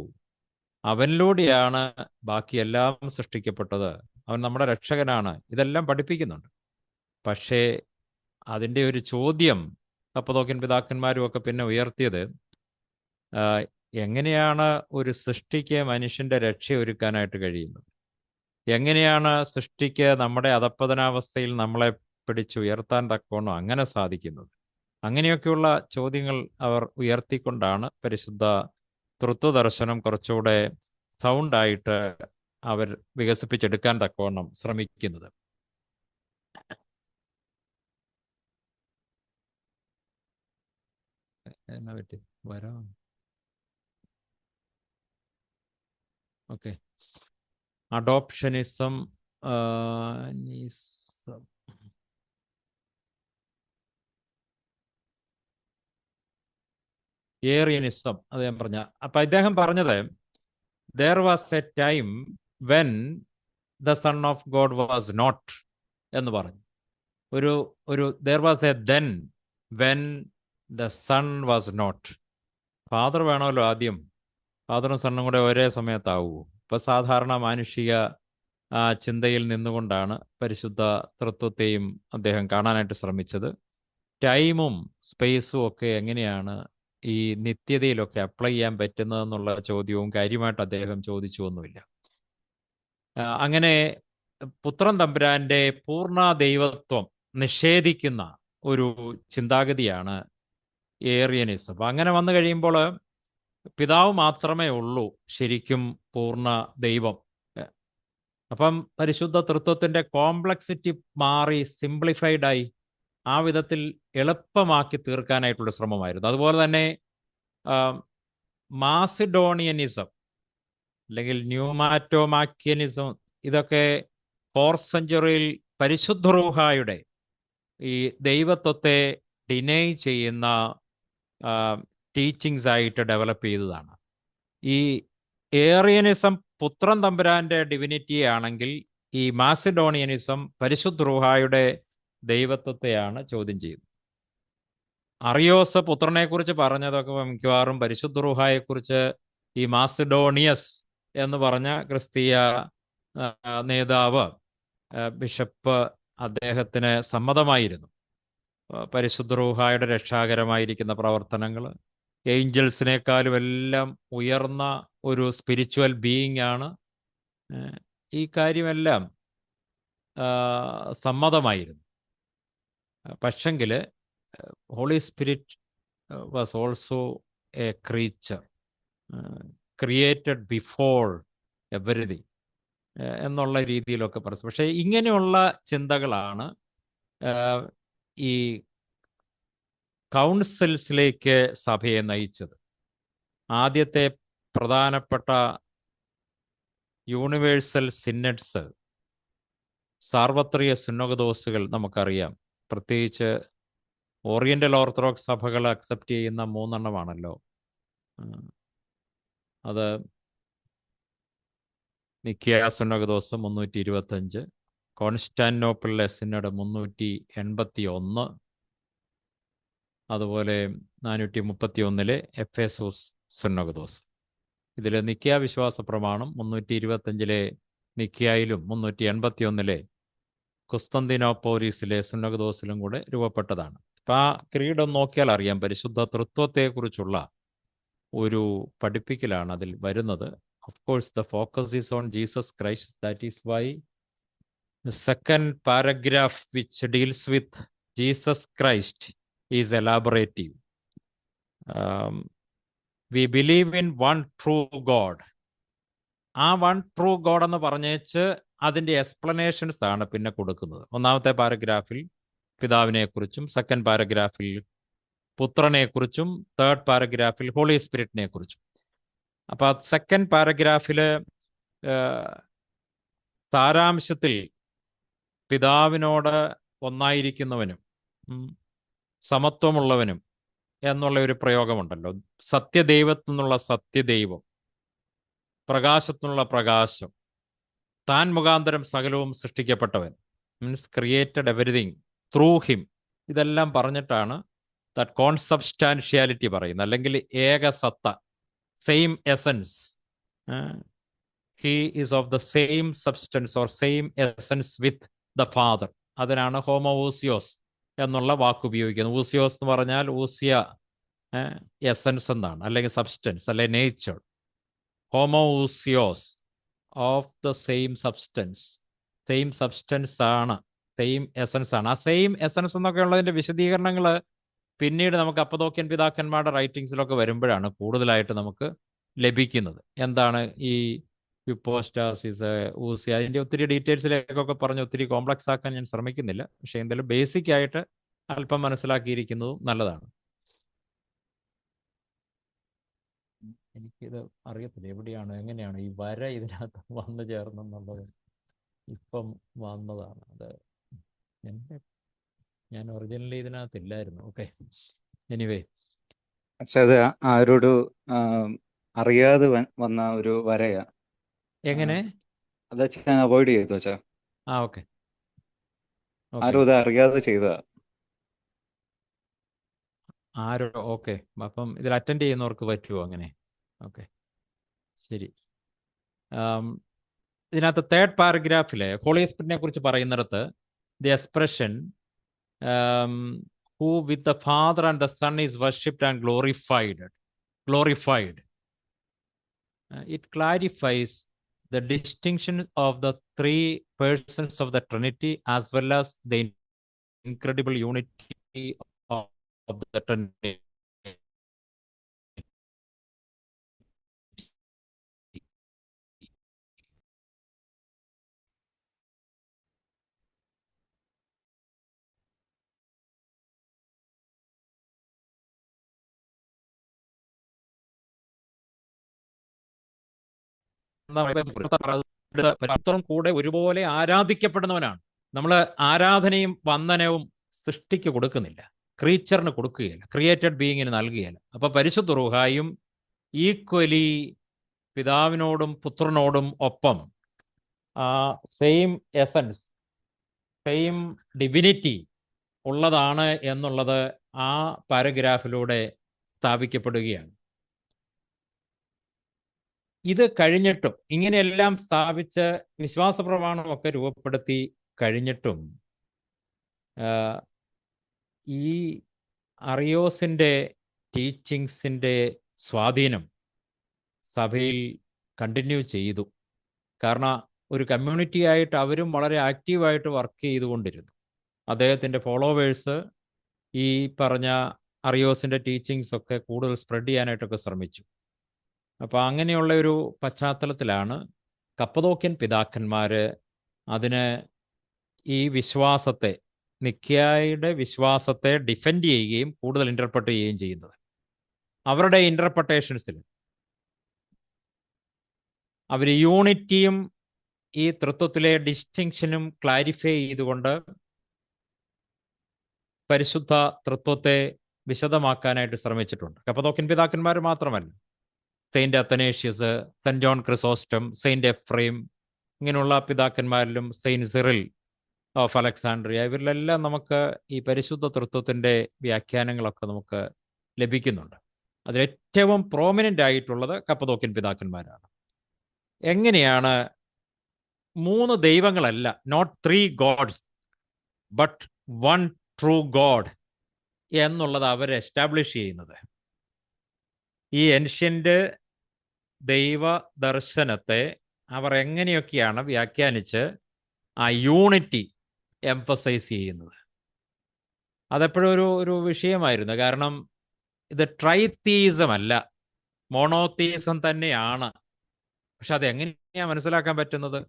അവനിലൂടെയാണ് ബാക്കിയെല്ലാം സൃഷ്ടിക്കപ്പെട്ടത്. അവൻ നമ്മുടെ രക്ഷകനാണ്. ഇതെല്ലാം പഠിപ്പിക്കുന്നുണ്ട്. പക്ഷേ അതിൻ്റെ ഒരു ചോദ്യം കപ്പദോക്യൻ പിതാക്കന്മാരും ഒക്കെ പിന്നെ ഉയർത്തിയത്, എങ്ങനെയാണ് ഒരു സൃഷ്ടിക്ക് മനുഷ്യൻ്റെ രക്ഷ ഒരുക്കാനായിട്ട് കഴിയുന്നത്? എങ്ങനെയാണ് സൃഷ്ടിക്ക് നമ്മുടെ അധപ്പതനാവസ്ഥയിൽ നമ്മളെ പിടിച്ചുയർത്താൻ തക്കവണ്ണം അങ്ങനെ സാധിക്കുന്നത്? അങ്ങനെയൊക്കെയുള്ള ചോദ്യങ്ങൾ അവർ ഉയർത്തിക്കൊണ്ടാണ് പരിശുദ്ധ തൃത്വദർശനം കുറച്ചുകൂടെ സൗണ്ടായിട്ട് അവർ വികസിപ്പിച്ചെടുക്കാൻ തക്കവണ്ണം ശ്രമിക്കുന്നത്. എന്നാ പറ്റി? വരാം. ഓക്കെ. അഡോപ്ഷനിസം, ഏറിയനിസം, അത് ഞാൻ പറഞ്ഞ. അപ്പൊ അദ്ദേഹം പറഞ്ഞത് there was a time when the Son of God was not എന്ന് പറഞ്ഞു. ഒരു ഒരു there was a then when the Son was not. Father വേണമല്ലോ ആദ്യം. ഫാദറും സണ്ണും കൂടെ ഒരേ സമയത്താവുമോ? ഇപ്പൊ സാധാരണ മാനുഷിക ചിന്തയിൽ നിന്നുകൊണ്ടാണ് പരിശുദ്ധ തൃത്വത്തെയും അദ്ദേഹം കാണാനായിട്ട് ശ്രമിച്ചത്. ടൈമും സ്പേസും ഒക്കെ എങ്ങനെയാണ് ഈ നിത്യതയിലൊക്കെ അപ്ലൈ ചെയ്യാൻ പറ്റുന്നതെന്നുള്ള ചോദ്യവും കാര്യമായിട്ട് അദ്ദേഹം ചോദിച്ചു ഒന്നുമില്ല. അങ്ങനെ പുത്രൻ തമ്പുരാന്റെ പൂർണ്ണ ദൈവത്വം നിഷേധിക്കുന്ന ഒരു ചിന്താഗതിയാണ് ഏറിയനിസം. അപ്പം അങ്ങനെ വന്നു കഴിയുമ്പോൾ പിതാവ് മാത്രമേ ഉള്ളൂ ശരിക്കും പൂർണ്ണ ദൈവം. അപ്പം പരിശുദ്ധ തൃത്വത്തിന്റെ കോംപ്ലക്സിറ്റി മാറി സിംപ്ലിഫൈഡായി ആ വിധത്തിൽ എളുപ്പമാക്കി തീർക്കാനായിട്ടുള്ള ശ്രമമായിരുന്നു. അതുപോലെ തന്നെ മാസിഡോണിയനിസം അല്ലെങ്കിൽ ന്യൂമാറ്റോമാക്യനിസം, ഇതൊക്കെ 4th സെഞ്ചുറിയിൽ പരിശുദ്ധ റൂഹായുടെ ഈ ദൈവത്വത്തെ ഡിനൈ ചെയ്യുന്ന ടീച്ചിങ്സ് ആയിട്ട് ഡെവലപ്പ് ചെയ്തതാണ്. ഈ ഏറിയനിസം പുത്രൻ തമ്പുരാന്റെ ഡിവിനിറ്റി ആണെങ്കിൽ, ഈ മാസിഡോണിയനിസം പരിശുദ്ധ റൂഹായുടെ ദൈവത്വത്തെയാണ് ചോദ്യം ചെയ്യുന്നത്. അറിയോസ് പുത്രനെ കുറിച്ച് പറഞ്ഞതൊക്കെ മിക്കവാറും പരിശുദ്ധ റൂഹായെക്കുറിച്ച് ഈ മാസിഡോണിയസ് എന്ന് പറഞ്ഞ ക്രിസ്തീയ നേതാവ് ബിഷപ്പ് അദ്ദേഹത്തിന് സമ്മതമായിരുന്നു. പരിശുദ്ധ റൂഹായുടെ രക്ഷാകരമായിരിക്കുന്ന പ്രവർത്തനങ്ങൾ ഏഞ്ചൽസിനേക്കാളും എല്ലാം ഉയർന്ന ഒരു സ്പിരിച്വൽ ബീയിങ് ആണ്. ഈ കാര്യമെല്ലാം സമ്മതമായിരുന്നു. പക്ഷെങ്കിൽ holy spirit was also a creature created before everything എന്നുള്ള രീതിയിലൊക്കെ പറഞ്ഞു. പക്ഷേ ഇങ്ങനെയുള്ള ചിന്തകളാണ് ഈ കൗൺസിൽസിലേക്ക് സഭയെ നയിച്ചത്. ആദ്യത്തെ പ്രധാനപ്പെട്ട യൂണിവേഴ്സൽ സിനഡ്സ്, സാർവത്രിക സുന്നകദോസുകൾ നമുക്കറിയാം. പ്രത്യേകിച്ച് ഓറിയന്റൽ ഓർത്തഡോക്സ് സഭകൾ അക്സെപ്റ്റ് ചെയ്യുന്ന 3 എണ്ണമാണല്ലോ. അത് നിക്കിയ സുന്നകദോസ് 325, കോൺസ്റ്റാന്റിനോപ്പിളിലെ സിനഡ് 381, അതുപോലെ 431 എഫേസോസ് സുന്നകദോസ്. ഇതിൽ നിക്കിയ വിശ്വാസ പ്രമാണം 325 നിക്കിയായിലും 381 കുസ്തന്തിനോപ്പോലിസിലെ സുന്നകദോസിലും കൂടെ രൂപപ്പെട്ടതാണ്. അപ്പം ആ ക്രീഡം നോക്കിയാൽ അറിയാം പരിശുദ്ധ തൃത്വത്തെക്കുറിച്ചുള്ള ഒരു പഠിപ്പിക്കലാണ് അതിൽ വരുന്നത്. Of course, the focus is on Jesus Christ. That is why the second paragraph, which deals with Jesus Christ, is elaborative. We believe in one true God. ആ വൺ ട്രൂ ഗോഡ് എന്ന് പറഞ്ഞേച്ച് അതിൻ്റെ എക്സ്പ്ലനേഷൻസ് ആണ് പിന്നെ കൊടുക്കുന്നത്. 1ാമത്തെ പാരഗ്രാഫിൽ പിതാവിനെക്കുറിച്ചും, 2nd പാരഗ്രാഫിൽ പുത്രനെക്കുറിച്ചും, 3rd പാരഗ്രാഫിൽ ഹോളി സ്പിരിറ്റിനെ കുറിച്ചും. അപ്പൊ 2nd പാരഗ്രാഫില് സാരാംശത്തിൽ പിതാവിനോട് ഒന്നായിരിക്കുന്നവനും സമത്വമുള്ളവനും എന്നുള്ള ഒരു പ്രയോഗമുണ്ടല്ലോ. സത്യദൈവത്തിൽ നിന്നുള്ള സത്യദൈവം, പ്രകാശത്തിനുള്ള പ്രകാശം, താൻ മുഖാന്തരം സകലവും സൃഷ്ടിക്കപ്പെട്ടവൻ, means created everything through him. ഇതെല്ലാം പറഞ്ഞിട്ടാണ് ദാറ്റ് കോൺസബ്സ്റ്റാൻഷ്യാലിറ്റി പറയുന്നത്, അല്ലെങ്കിൽ ഏകസത്ത, same essence. He is of the same substance or same essence with the Father. അതിനാണ് ഹോമോഊസിയോസ് എന്നുള്ള വാക്ക് ഉപയോഗിക്കുന്നത്. ഊസിയോസ് എന്ന് പറഞ്ഞാൽ ഊസിയ എസൻസ് എന്നാണ്, അല്ലെങ്കിൽ സബ്സ്റ്റൻസ്, അല്ലെങ്കിൽ nature. Homoousios, of the same substance. Same substance ആണ്, സെയിം എസൻസ് ആണ്. ആ സെയിം എസൻസ് എന്നൊക്കെ ഉള്ളതിൻ്റെ വിശദീകരണങ്ങൾ പിന്നീട് നമുക്ക് അപ്പദോക്യൻ പിതാക്കന്മാരുടെ റൈറ്റിങ്സിലൊക്കെ വരുമ്പോഴാണ് കൂടുതലായിട്ട് നമുക്ക് ലഭിക്കുന്നത്. എന്താണ് ഈ ഹ്യൂപ്പോസ്റ്റാസിസ്, ഊസി, അതിൻ്റെ ഒത്തിരി ഡീറ്റെയിൽസിലേക്കൊക്കെ പറഞ്ഞ് ഒത്തിരി കോംപ്ലക്സ് ആക്കാൻ ഞാൻ ശ്രമിക്കുന്നില്ല. പക്ഷേ എന്തായാലും ബേസിക് ആയിട്ട് അല്പം മനസ്സിലാക്കിയിരിക്കുന്നതും നല്ലതാണ്. എനിക്കിത് അറിയത്തില്ല എവിടെയാണ് എങ്ങനെയാണ് ഈ വര ഇതിനകത്ത് വന്നു ചേർന്നെന്നുള്ളത് ഇപ്പം വന്നതാണ്. അത് എൻ്റെ ഞാൻ ഒറിജിനലി ഇതിനകത്തില്ലായിരുന്നു. Okay, anyway. പക്ഷെ അത് ആരോട് അറിയാതെ വന്ന ഒരു വരയാ. എങ്ങനെ? അത് ഞാൻ അവോയ്ഡ് ചെയ്തു വെച്ചാ. Okay okay. ആരും ഇത് അറിയാതെ ചെയ്തതാ. ആരോ? ഓക്കെ, അപ്പം ഇതിൽ അറ്റൻഡ് ചെയ്യുന്നവർക്ക് പറ്റുമോ അങ്ങനെ? ഓക്കെ, ശരി. ഇതിനകത്ത് തേർഡ് പാരഗ്രാഫിലെ ഹോളി സ്പിരിറ്റിനെ കുറിച്ച് പറയുന്നിടത്ത് the expression who with the father and the son is worshipped and glorified. It clarifies the distinction of the three persons of the Trinity as well as the incredible unity of the Trinity. പരസ്പരം കൂടെ ഒരുപോലെ ആരാധിക്കപ്പെടുന്നവനാണ്. നമ്മൾ ആരാധനയും വന്ദനവും സൃഷ്ടിക്ക് കൊടുക്കുന്നില്ല, ക്രീച്ചറിന് കൊടുക്കുകയില്ല, ക്രിയേറ്റഡ് ബീയിങ്ങിന് നൽകുകയില്ല. അപ്പൊ പരിശുദ്ധ റൂഹായും ഈക്വലി പിതാവിനോടും പുത്രനോടും ഒപ്പം സെയിം എസൻസ്, സെയിം ഡിവിനിറ്റി ഉള്ളതാണ് എന്നുള്ളത് ആ പാരഗ്രാഫിലൂടെ സ്ഥാപിക്കപ്പെടുകയാണ്. ഇത് കഴിഞ്ഞിട്ടും ഇങ്ങനെയെല്ലാം സ്ഥാപിച്ച് വിശ്വാസ പ്രമാണമൊക്കെ രൂപപ്പെടുത്തി കഴിഞ്ഞിട്ടും ഈ അറിയോസിൻ്റെ ടീച്ചിങ്സിൻ്റെ സ്വാധീനം സഭയിൽ കണ്ടിന്യൂ ചെയ്തു. കാരണം ഒരു കമ്മ്യൂണിറ്റി ആയിട്ട് അവരും വളരെ ആക്റ്റീവായിട്ട് വർക്ക് ചെയ്തുകൊണ്ടിരുന്നു. അദ്ദേഹത്തിൻ്റെ ഫോളോവേഴ്സ് ഈ പറഞ്ഞ അറിയോസിൻ്റെ ടീച്ചിങ്സ് ഒക്കെ കൂടുതൽ സ്പ്രെഡ് ചെയ്യാനായിട്ടൊക്കെ ശ്രമിച്ചു. അപ്പോൾ അങ്ങനെയുള്ള ഒരു പശ്ചാത്തലത്തിലാണ് കപ്പദോക്യൻ പിതാക്കന്മാർ അതിന് ഈ വിശ്വാസത്തെ, നിക്യായുടെ വിശ്വാസത്തെ ഡിഫെൻഡ് ചെയ്യുകയും കൂടുതൽ ഇൻ്റർപ്രറ്റ് ചെയ്യുകയും ചെയ്യുന്നത്. അവരുടെ ഇൻ്റർപ്രട്ടേഷൻസിൽ അവർ യൂണിറ്റിയും ഈ തൃത്വത്തിലെ ഡിസ്റ്റിങ്ഷനും ക്ലാരിഫൈ ചെയ്തുകൊണ്ട് പരിശുദ്ധ തൃത്വത്തെ വിശദമാക്കാനായിട്ട് ശ്രമിച്ചിട്ടുണ്ട്. കപ്പദോക്യൻ പിതാക്കന്മാർ മാത്രമല്ല, saint Athanasius, saint John Chrysostom, saint Ephrem, ഇങ്ങനെയുള്ള പിതാക്കന്മാരിലും സെയിൻറ്റ് സിറിൽ ഓഫ് അലക്സാണ്ട്രിയ, ഇവരിലെല്ലാം നമുക്ക് ഈ പരിശുദ്ധ തൃത്വത്തിൻ്റെ വ്യാഖ്യാനങ്ങളൊക്കെ നമുക്ക് ലഭിക്കുന്നുണ്ട്. അതിലേറ്റവും പ്രോമിനൻ്റ് ആയിട്ടുള്ളത് കപ്പദോക്യൻ പിതാക്കന്മാരാണ്. എങ്ങനെയാണ് 3 ദൈവങ്ങളല്ല, not 3 gods but 1 true God എന്നുള്ളത് അവർ എസ്റ്റാബ്ലിഷ് ചെയ്യുന്നത്? ഈ ഏൻഷ്യൻ്റ് ദൈവ ദർശനത്തെ അവർ എങ്ങനെയൊക്കെയാണ് വ്യാഖ്യാനിച്ച് ആ യൂണിറ്റി എംഫസൈസ് ചെയ്യുന്നത്? അതെപ്പോഴും ഒരു വിഷയമായിരുന്നു. കാരണം ഇത് ട്രൈത്തീസം അല്ല, മോണോത്തീസം തന്നെയാണ്. പക്ഷെ അതെങ്ങനെയാണ് മനസ്സിലാക്കാൻ പറ്റുന്നത്?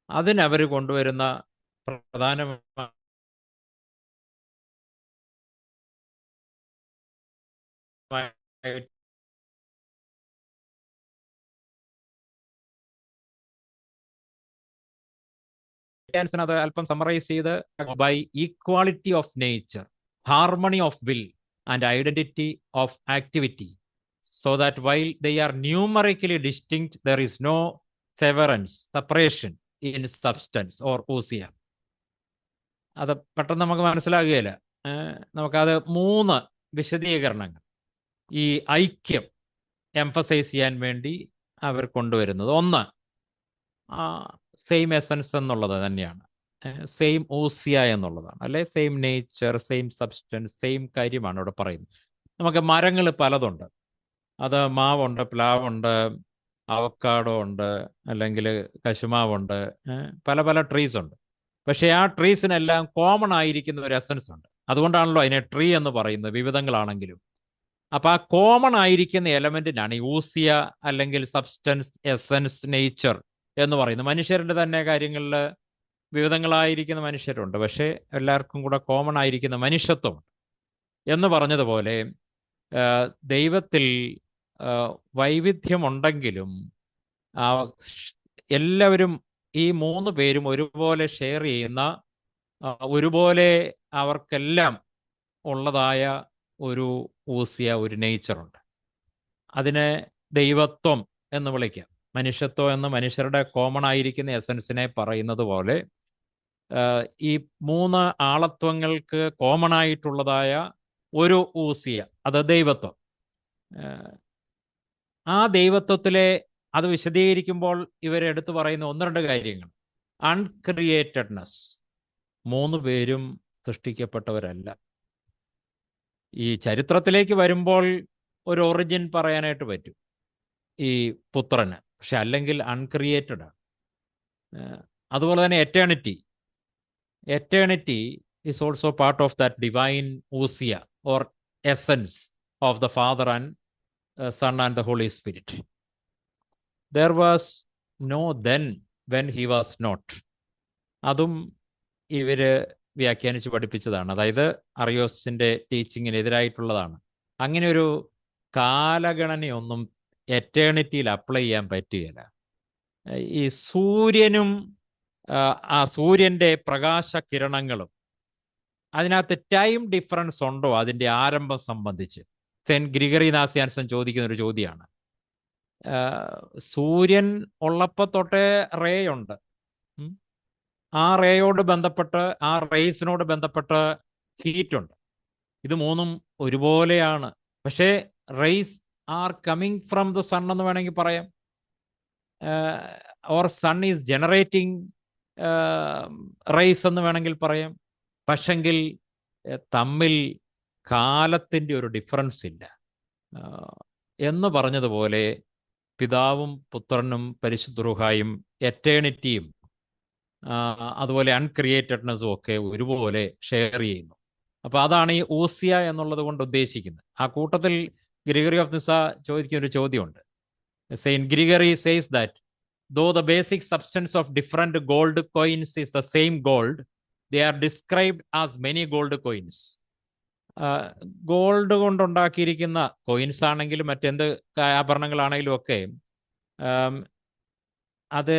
അതിനവർ കൊണ്ടുവരുന്ന പ്രധാനമായ അത് അല്പം സമ്മറൈസ് ചെയ്ത് by equality of nature, harmony of will and identity of activity, so that while they are numerically distinct, there is no separation in substance or ousia. അത് പെട്ടെന്ന് നമുക്ക് മനസ്സിലാകുകയില്ല. നമുക്കത് 3 വിശദീകരണങ്ങൾ ഈ ഐക്യം എംഫസൈസ് ചെയ്യാൻ വേണ്ടി അവർ കൊണ്ടുവരുന്നത്. ഒന്ന്, സെയിം എസൻസ് എന്നുള്ളത് തന്നെയാണ്, സെയിം ഓസിയ എന്നുള്ളതാണ്, അല്ലെ same nature, same substance, same കാര്യമാണ് ഇവിടെ പറയുന്നത്. നമുക്ക് മരങ്ങൾ പലതുണ്ട്. അത് മാവുണ്ട്, പ്ലാവുണ്ട്, അവക്കാഡോ ഉണ്ട്, അല്ലെങ്കിൽ കശുമാവുണ്ട്, പല പല ട്രീസ് ഉണ്ട്. പക്ഷേ ആ ട്രീസിനെല്ലാം കോമൺ ആയിരിക്കുന്ന ഒരു എസൻസ് ഉണ്ട്. അതുകൊണ്ടാണല്ലോ അതിനെ ട്രീ എന്ന് പറയുന്നത്, വിവിധങ്ങളാണെങ്കിലും. അപ്പം ആ കോമൺ ആയിരിക്കുന്ന എലമെന്റിനാണ് ഈ ഊസിയ അല്ലെങ്കിൽ സബ്സ്റ്റൻസ്, എസൻസ്, നേച്ചർ എന്ന് പറയുന്നത്. മനുഷ്യരുടെ തന്നെ കാര്യങ്ങളിൽ വിവിധങ്ങളായിരിക്കുന്ന മനുഷ്യരുണ്ട്, പക്ഷേ എല്ലാവർക്കും കൂടെ കോമൺ ആയിരിക്കുന്ന മനുഷ്യത്വമുണ്ട് എന്ന് പറഞ്ഞതുപോലെ ദൈവത്തിൽ വൈവിധ്യമുണ്ടെങ്കിലും ആ, എല്ലാവരും ഈ മൂന്ന് പേരും ഒരുപോലെ ഷെയർ ചെയ്യുന്ന, ഒരുപോലെ അവർക്കെല്ലാം ഉള്ളതായ ഒരു ഊസിയ, ഒരു നേച്ചറുണ്ട്. അതിനെ ദൈവത്വം എന്ന് വിളിക്കാം. മനുഷ്യത്വം എന്ന് മനുഷ്യരുടെ കോമൺ ആയിരിക്കുന്ന എസൻസിനെ പറയുന്നത് പോലെ ഈ മൂന്ന് ആളത്വങ്ങൾക്ക് കോമൺ ആയിട്ടുള്ളതായ ഒരു ഊസിയ, അത് ദൈവത്വം. ആ ദൈവത്വത്തിലെ അത് വിശദീകരിക്കുമ്പോൾ ഇവരെടുത്തു പറയുന്ന ഒന്ന് രണ്ട് കാര്യങ്ങൾ. അൺക്രിയേറ്റഡ്നെസ്, മൂന്ന് പേരും സൃഷ്ടിക്കപ്പെട്ടവരല്ല. ഈ ചരിത്രത്തിലേക്ക് വരുമ്പോൾ ഒരു ഒറിജിൻ പറയാനായിട്ട് പറ്റും ഈ പുത്രന്, പക്ഷെ അല്ലെങ്കിൽ അൺക്രിയേറ്റഡ് ആണ്. അതുപോലെ തന്നെ eternity is also part of that divine ousia or essence of the Father and Son and the Holy Spirit. There was no then when he was not. അതും ഇവര് വ്യാഖ്യാനിച്ച് പഠിപ്പിച്ചതാണ്. അതായത് അറിയോസിന്റെ ടീച്ചിങ്ങിനെതിരായിട്ടുള്ളതാണ്. അങ്ങനെ ഒരു കാലഗണനയൊന്നും എറ്റേണിറ്റിയിൽ അപ്ലൈ ചെയ്യാൻ പറ്റുകയില്ല. ഈ സൂര്യനും ആ സൂര്യന്റെ പ്രകാശ കിരണങ്ങളും, അതിനകത്ത് ടൈം ഡിഫറൻസ് ഉണ്ടോ അതിന്റെ ആരംഭം സംബന്ധിച്ച്? സെന്റ് ഗ്രിഗറി നാസിയാൻസൻ ചോദിക്കുന്ന ഒരു ചോദ്യമാണ്. സൂര്യൻ ഉള്ളപ്പോൾ തൊട്ടേ റേ ഉണ്ട്. ആ റേയോട് ബന്ധപ്പെട്ട്, ആ റേസിനോട് ബന്ധപ്പെട്ട് ഹീറ്റ് ഉണ്ട്. ഇത് മൂന്നും ഒരുപോലെയാണ്. പക്ഷേ rays are coming from the son എന്ന് വേണമെങ്കിൽ പറയാം. Or son is generating rays എന്ന് വേണമെങ്കിൽ പറയാം. പക്ഷെങ്കിൽ തമ്മിൽ കാലത്തിൻ്റെ ഒരു ഡിഫറൻസ് ഇല്ല എന്ന് പറഞ്ഞതുപോലെ പിതാവും പുത്രനും പരിശുദ്ധ റൂഹായും എറ്റേണിറ്റിയും അതുപോലെ അൺക്രിയേറ്റഡ്നെസ്സും ഒക്കെ ഒരുപോലെ ഷെയർ ചെയ്യുന്നു. അപ്പോൾ അതാണ് ഈ ഊസിയ എന്നുള്ളത് കൊണ്ട് ഉദ്ദേശിക്കുന്നത്. ആ കൂട്ടത്തിൽ ഗ്രിഗറി ഓഫ് നിസ ചോദിക്കുന്ന ഒരു ചോദ്യമുണ്ട്. Saint Gregory says that though the basic substance of different gold coins is the same gold, they are described as many gold coins. Gold കൊണ്ടുണ്ടാക്കിയിരിക്കുന്ന കോയിൻസ് ആണെങ്കിലും മറ്റെന്ത് ആഭരണങ്ങളാണെങ്കിലും ഒക്കെ അത്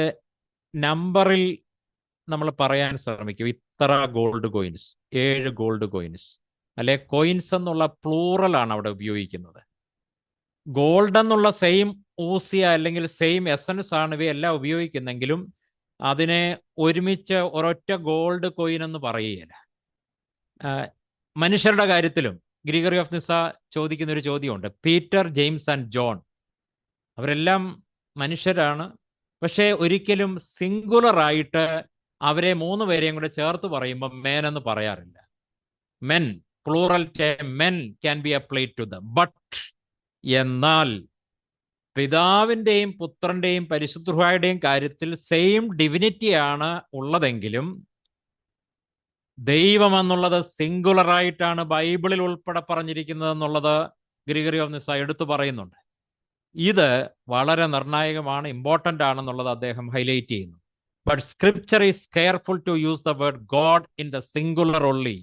നമ്പറിൽ നമ്മൾ പറയാൻ ശ്രമിക്കും. ഇത്ര ഗോൾഡ് കോയിൻസ്, 7 ഗോൾഡ് കോയിൻസ്, അല്ലെ കോയിൻസ് എന്നുള്ള പ്ലൂറലാണ് അവിടെ ഉപയോഗിക്കുന്നത്. ഗോൾഡ് എന്നുള്ള സെയിം ഊസിയ അല്ലെങ്കിൽ സെയിം എസൻസ് ആണ് ഇവയെല്ലാം ഉപയോഗിക്കുന്നെങ്കിലും അതിനെ ഒരുമിച്ച് ഒരൊറ്റ ഗോൾഡ് കോയിൻ എന്ന് പറയുകയില്ല. മനുഷ്യരുടെ കാര്യത്തിലും ഗ്രിഗറി ഓഫ് നിസ ചോദിക്കുന്ന ഒരു ചോദ്യമുണ്ട്. പീറ്റർ, ജെയിംസ് ആൻഡ് ജോൺ, അവരെല്ലാം മനുഷ്യരാണ്. പക്ഷേ ഒരിക്കലും സിംഗുലർ ആയിട്ട് അവരെ 3 പേരെയും കൂടെ ചേർത്ത് പറയുമ്പോൾ മെൻ എന്ന് പറയാറില്ല. Men, plural men can be applied to them. But എന്നാൽ പിതാവിൻ്റെയും പുത്രൻ്റെയും പരിശുദ്ധരുടെയും കാര്യത്തിൽ സെയിം ഡിവിനിറ്റിയാണ് ഉള്ളതെങ്കിലും ദൈവം എന്നുള്ളത് സിംഗുലർ ആയിട്ടാണ് ബൈബിളിൽ ഉൾപ്പെടെ പറഞ്ഞിരിക്കുന്നത് എന്നുള്ളത് ഗ്രിഗറി ഓഫ് നിസ എടുത്തു പറയുന്നുണ്ട്. ഇത് വളരെ നിർണായകമാണ്, ഇമ്പോർട്ടൻ്റ് ആണെന്നുള്ളത് അദ്ദേഹം ഹൈലൈറ്റ് ചെയ്യുന്നു. But scripture is careful to use the word God in the singular only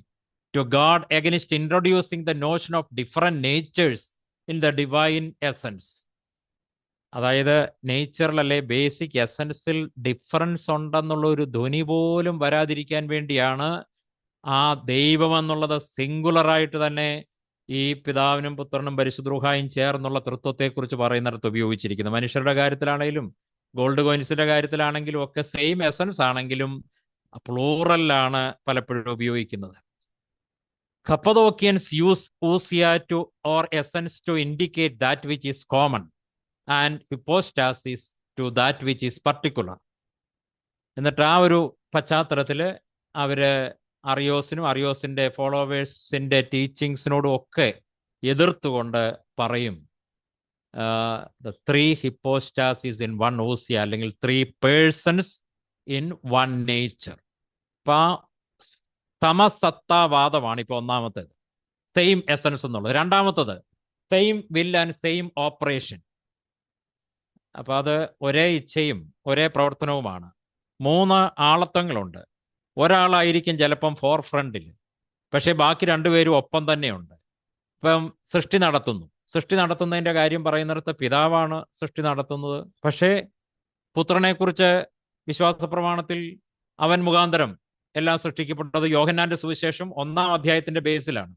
to guard against introducing the notion of different natures in the divine essence. അതായത് നേച്ചറിലല്ലേ ബേസിക് എസൻസിൽ ഡിഫറൻസ് ഉണ്ടെന്നുള്ള ഒരു ധ്വനി പോലും വരാതിരിക്കാൻ വേണ്ടിയാണ് ആ ദൈവം എന്നുള്ളത് സിംഗുലറായിട്ട് തന്നെ ഈ പിതാവിനും പുത്രനും പരിശുദ്ധ റൂഹായും ചേർന്നുള്ള തൃത്വത്തെക്കുറിച്ച് പറയുന്നിടത്ത് ഉപയോഗിച്ചിരിക്കുന്നത്. മനുഷ്യരുടെ കാര്യത്തിലാണെങ്കിലും ഗോൾഡ് കോയിൻസിന്റെ കാര്യത്തിലാണെങ്കിലും ഒക്കെ സെയിം എസൻസ് ആണെങ്കിലും പ്ലൂറലാണ് പലപ്പോഴും ഉപയോഗിക്കുന്നത്. Cappadocians use ousia to or essence to indicate that which is common and hypostasis to that which is particular. എന്നിട്ട് ആ ഒരു പശ്ചാത്തലത്തിൽ അവര് അറിയോസിനും അറിയോസിന്റെ ഫോളോവേഴ്സിന്റെ ടീച്ചിങ്സിനോടും ഒക്കെ എതിർത്തുകൊണ്ട് പറയും the 3 hypostasis in one ousia അല്ലെങ്കിൽ 3 persons in one nature. അപ്പൊ സമസത്താവാദമാണ് ഇപ്പോൾ ഒന്നാമത്തേത്, സെയിം എസൻസ് എന്നുള്ളത്. രണ്ടാമത്തത് same will and same operation. അപ്പൊ അത് ഒരേ ഇച്ഛയും ഒരേ പ്രവർത്തനവുമാണ്. 3 ആളത്വങ്ങളുണ്ട്. ഒരാളായിരിക്കും ചിലപ്പം ഫോർ ഫ്രണ്ടിൽ, പക്ഷെ ബാക്കി 2 പേരും ഒപ്പം തന്നെയുണ്ട്. ഇപ്പം സൃഷ്ടി നടത്തുന്നു, സൃഷ്ടി നടത്തുന്നതിൻ്റെ കാര്യം പറയുന്നിടത്ത് പിതാവാണ് സൃഷ്ടി നടത്തുന്നത്. പക്ഷേ പുത്രനെക്കുറിച്ച് വിശ്വാസ പ്രമാണത്തിൽ അവൻ മുഖാന്തരം എല്ലാം സൃഷ്ടിക്കപ്പെട്ടത് യോഹന്നാന്റെ സുവിശേഷം 1-ാം അധ്യായത്തിന്റെ ബേസിലാണ്.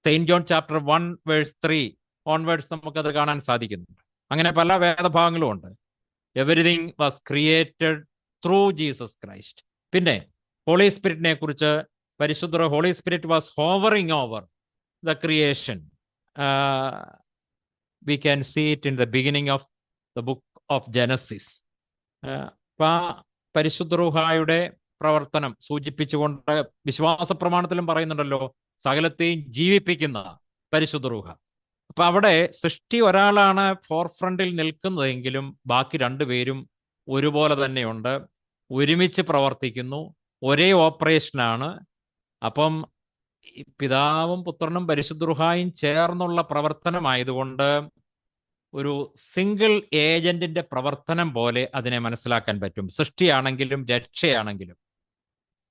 സെയിന്റ് ജോൺ ചാപ്റ്റർ 1:3 ഓൺവേർഡ്സ് നമുക്കത് കാണാൻ സാധിക്കുന്നുണ്ട്. അങ്ങനെ പല വേദഭാഗങ്ങളും ഉണ്ട്. Everything was created through Jesus Christ. പിന്നെ ഹോളി സ്പിരിറ്റിനെ കുറിച്ച് പരിശുദ്ധ holy spirit was hovering over the creation. We can see it in the beginning of the book of Genesis. അപ്പം ആ പരിശുദ്ധ റൂഹായുടെ പ്രവർത്തനം സൂചിപ്പിച്ചുകൊണ്ട് വിശ്വാസ പ്രമാണത്തിലും പറയുന്നുണ്ടല്ലോ, സകലത്തെയും ജീവിപ്പിക്കുന്ന പരിശുദ്ധ റൂഹ. അപ്പൊ അവിടെ സൃഷ്ടി ഒരാളാണ് ഫോർ ഫ്രണ്ടിൽ നിൽക്കുന്നതെങ്കിലും ബാക്കി രണ്ടുപേരും ഒരുപോലെ തന്നെയുണ്ട്, ഒരുമിച്ച് പ്രവർത്തിക്കുന്നു, ഒരേ ഓപ്പറേഷനാണ്. അപ്പം പിതാവും പുത്രനും പരിശുദ്ധ റൂഹായും ചേർന്നുള്ള പ്രവർത്തനമായതുകൊണ്ട് ഒരു സിംഗിൾ ഏജന്റിന്റെ പ്രവർത്തനം പോലെ അതിനെ മനസ്സിലാക്കാൻ പറ്റും. സൃഷ്ടിയാണെങ്കിലും രക്ഷയാണെങ്കിലും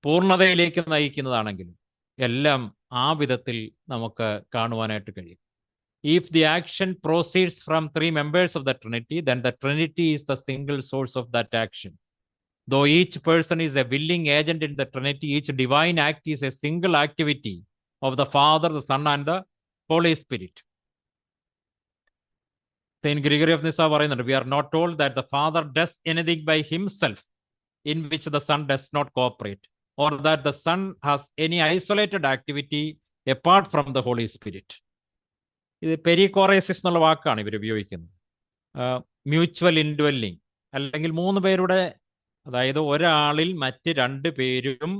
പൂർണ്ണതയിലേക്ക് നയിക്കുന്നതാണെങ്കിലും എല്ലാം ആ വിധത്തിൽ നമുക്ക് കാണുവാനായിട്ട് കഴിയും. If the action proceeds from 3 members of the Trinity, then the Trinity is the single source of that action. Though each person is a willing agent in the Trinity, each divine act is a single activity of the Father, the Son, and the Holy Spirit. Saint Gregory of Nyssa പറയുന്നുണ്ട്, we are not told that the Father does anything by himself in which the Son does not cooperate, or that the Son has any isolated activity apart from the Holy Spirit. ഇത് പെരിക്കോറേസിസ് എന്നുള്ള വാക്കാണ് ഇവർ ഉപയോഗിക്കുന്നത്. മ്യൂച്വൽ ഇൻഡ്വെല്ലിംഗ്, അല്ലെങ്കിൽ 3 പേരുടെ, അതായത് ഒരാളിൽ മറ്റ് 2 പേരും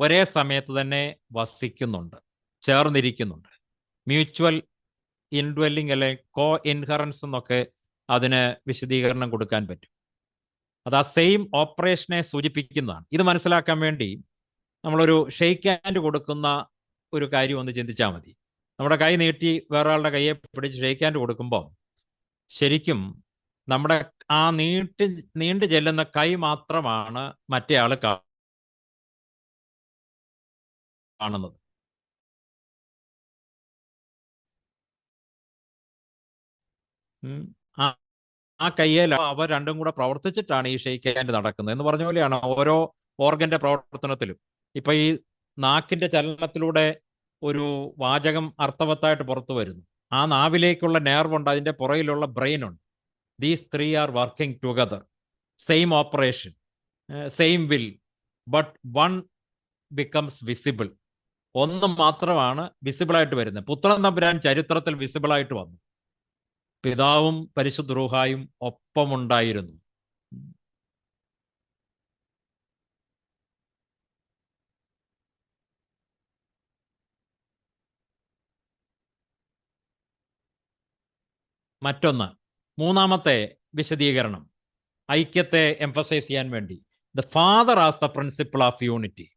ഒരേ സമയത്ത് തന്നെ വസിക്കുന്നുണ്ട്, ചേർന്നിരിക്കുന്നുണ്ട്. മ്യൂച്വൽ ഇൻഡ്വെല്ലിംഗ് അല്ലെങ്കിൽ കോ ഇൻഹറൻസ് എന്നൊക്കെ അതിന് വിശദീകരണം കൊടുക്കാൻ പറ്റും. അത് ആ സെയിം ഓപ്പറേഷനെ സൂചിപ്പിക്കുന്നതാണ്. ഇത് മനസ്സിലാക്കാൻ വേണ്ടി നമ്മളൊരു ഷെയ്ക്ക് ഹാൻഡ് കൊടുക്കുന്ന ഒരു കാര്യം ഒന്ന് ചിന്തിച്ചാൽ മതി. നമ്മുടെ കൈ നീട്ടി വേറൊരാളുടെ കയ്യെ പിടിച്ച് ഷെയ്ക്ക് ഹാൻഡ് കൊടുക്കുമ്പോൾ ശരിക്കും നമ്മുടെ ആ നീണ്ടു ചെല്ലുന്ന കൈ മാത്രമാണ് മറ്റേ ആൾ കാണുന്നത്. ആ കയ്യിൽ അവർ രണ്ടും കൂടെ പ്രവർത്തിച്ചിട്ടാണ് ഈ ഷെയ്ക്ക് ഹാൻഡ് നടക്കുന്നത് എന്ന് പറഞ്ഞ പോലെയാണ് ഓരോ ഓർഗന്റെ പ്രവർത്തനത്തിലും. ഇപ്പൊ ഈ നാക്കിന്റെ ചലനത്തിലൂടെ ഒരു വാചകം അർത്ഥവത്തായിട്ട് പുറത്തു വരുന്നു. ആ നാവിലേക്കുള്ള നെർവുണ്ട്, അതിന്റെ പുറയിലുള്ള ബ്രെയിൻ ഉണ്ട്. These 3 are working together, same operation, same will, but one becomes visible. ഒന്ന് മാത്രമാണ് വിസിബിളായിട്ട് വരുന്നത്. പുത്രൻ തമ്പുരാൻ ചരിത്രത്തിൽ വിസിബിളായിട്ട് വന്നു, പിതാവും പരിശുദ്ധ റൂഹായും ഒപ്പമുണ്ടായിരുന്നു. മറ്റൊന്ന്, 3-ാമത്തെ വിശദീകരണം ഐക്യത്തെ എംഫസൈസ് ചെയ്യാൻ വേണ്ടി, the father as the principle of unity.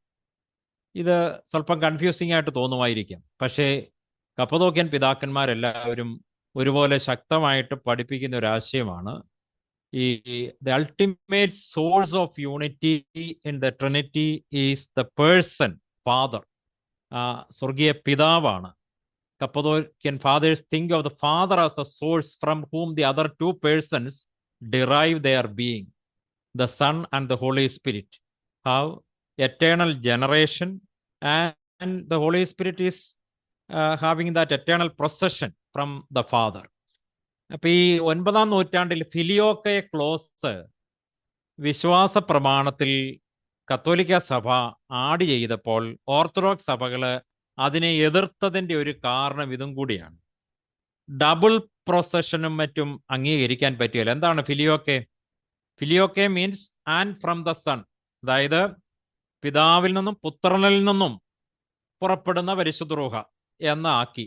ഇത് സ്വല്പം കൺഫ്യൂസിംഗ് ആയിട്ട് തോന്നുമായിരിക്കാം, പക്ഷേ കപ്പദോക്യൻ പിതാക്കന്മാരെല്ലാവരും ഒരുപോലെ ശക്തമായിട്ട് പഠിപ്പിക്കുന്ന ഒരു ആശയമാണ്. ഈ the ultimate source of unity in the Trinity is the person father. സ്വർഗീയ പിതാവാണ്. Cappadocian fathers think of the Father as the source from whom the other 2 persons derive their being. The Son and the Holy Spirit have eternal generation, and the Holy Spirit is having that eternal procession from the Father. അപ്പൊ ഈ 9-ാം നൂറ്റാണ്ടിൽ ഫിലിയോക്കെ ക്ലോസ് വിശ്വാസ പ്രമാണത്തിൽ കത്തോലിക്ക സഭ ആഡ് ചെയ്തപ്പോൾ ഓർത്തഡോക്സ് സഭകള് അതിനെ എതിർത്തതിന്റെ ഒരു കാരണം ഇതും കൂടിയാണ്. ഡബിൾ പ്രൊസഷനും മറ്റും അംഗീകരിക്കാൻ പറ്റിയല്ല. എന്താണ് filioque? Filioque means and from the Son, അതായത് പിതാവിൽ നിന്നും പുത്രനിൽ നിന്നും പുറപ്പെടുന്ന പരിശുദ്ധ റൂഹ എന്ന് ആക്കി.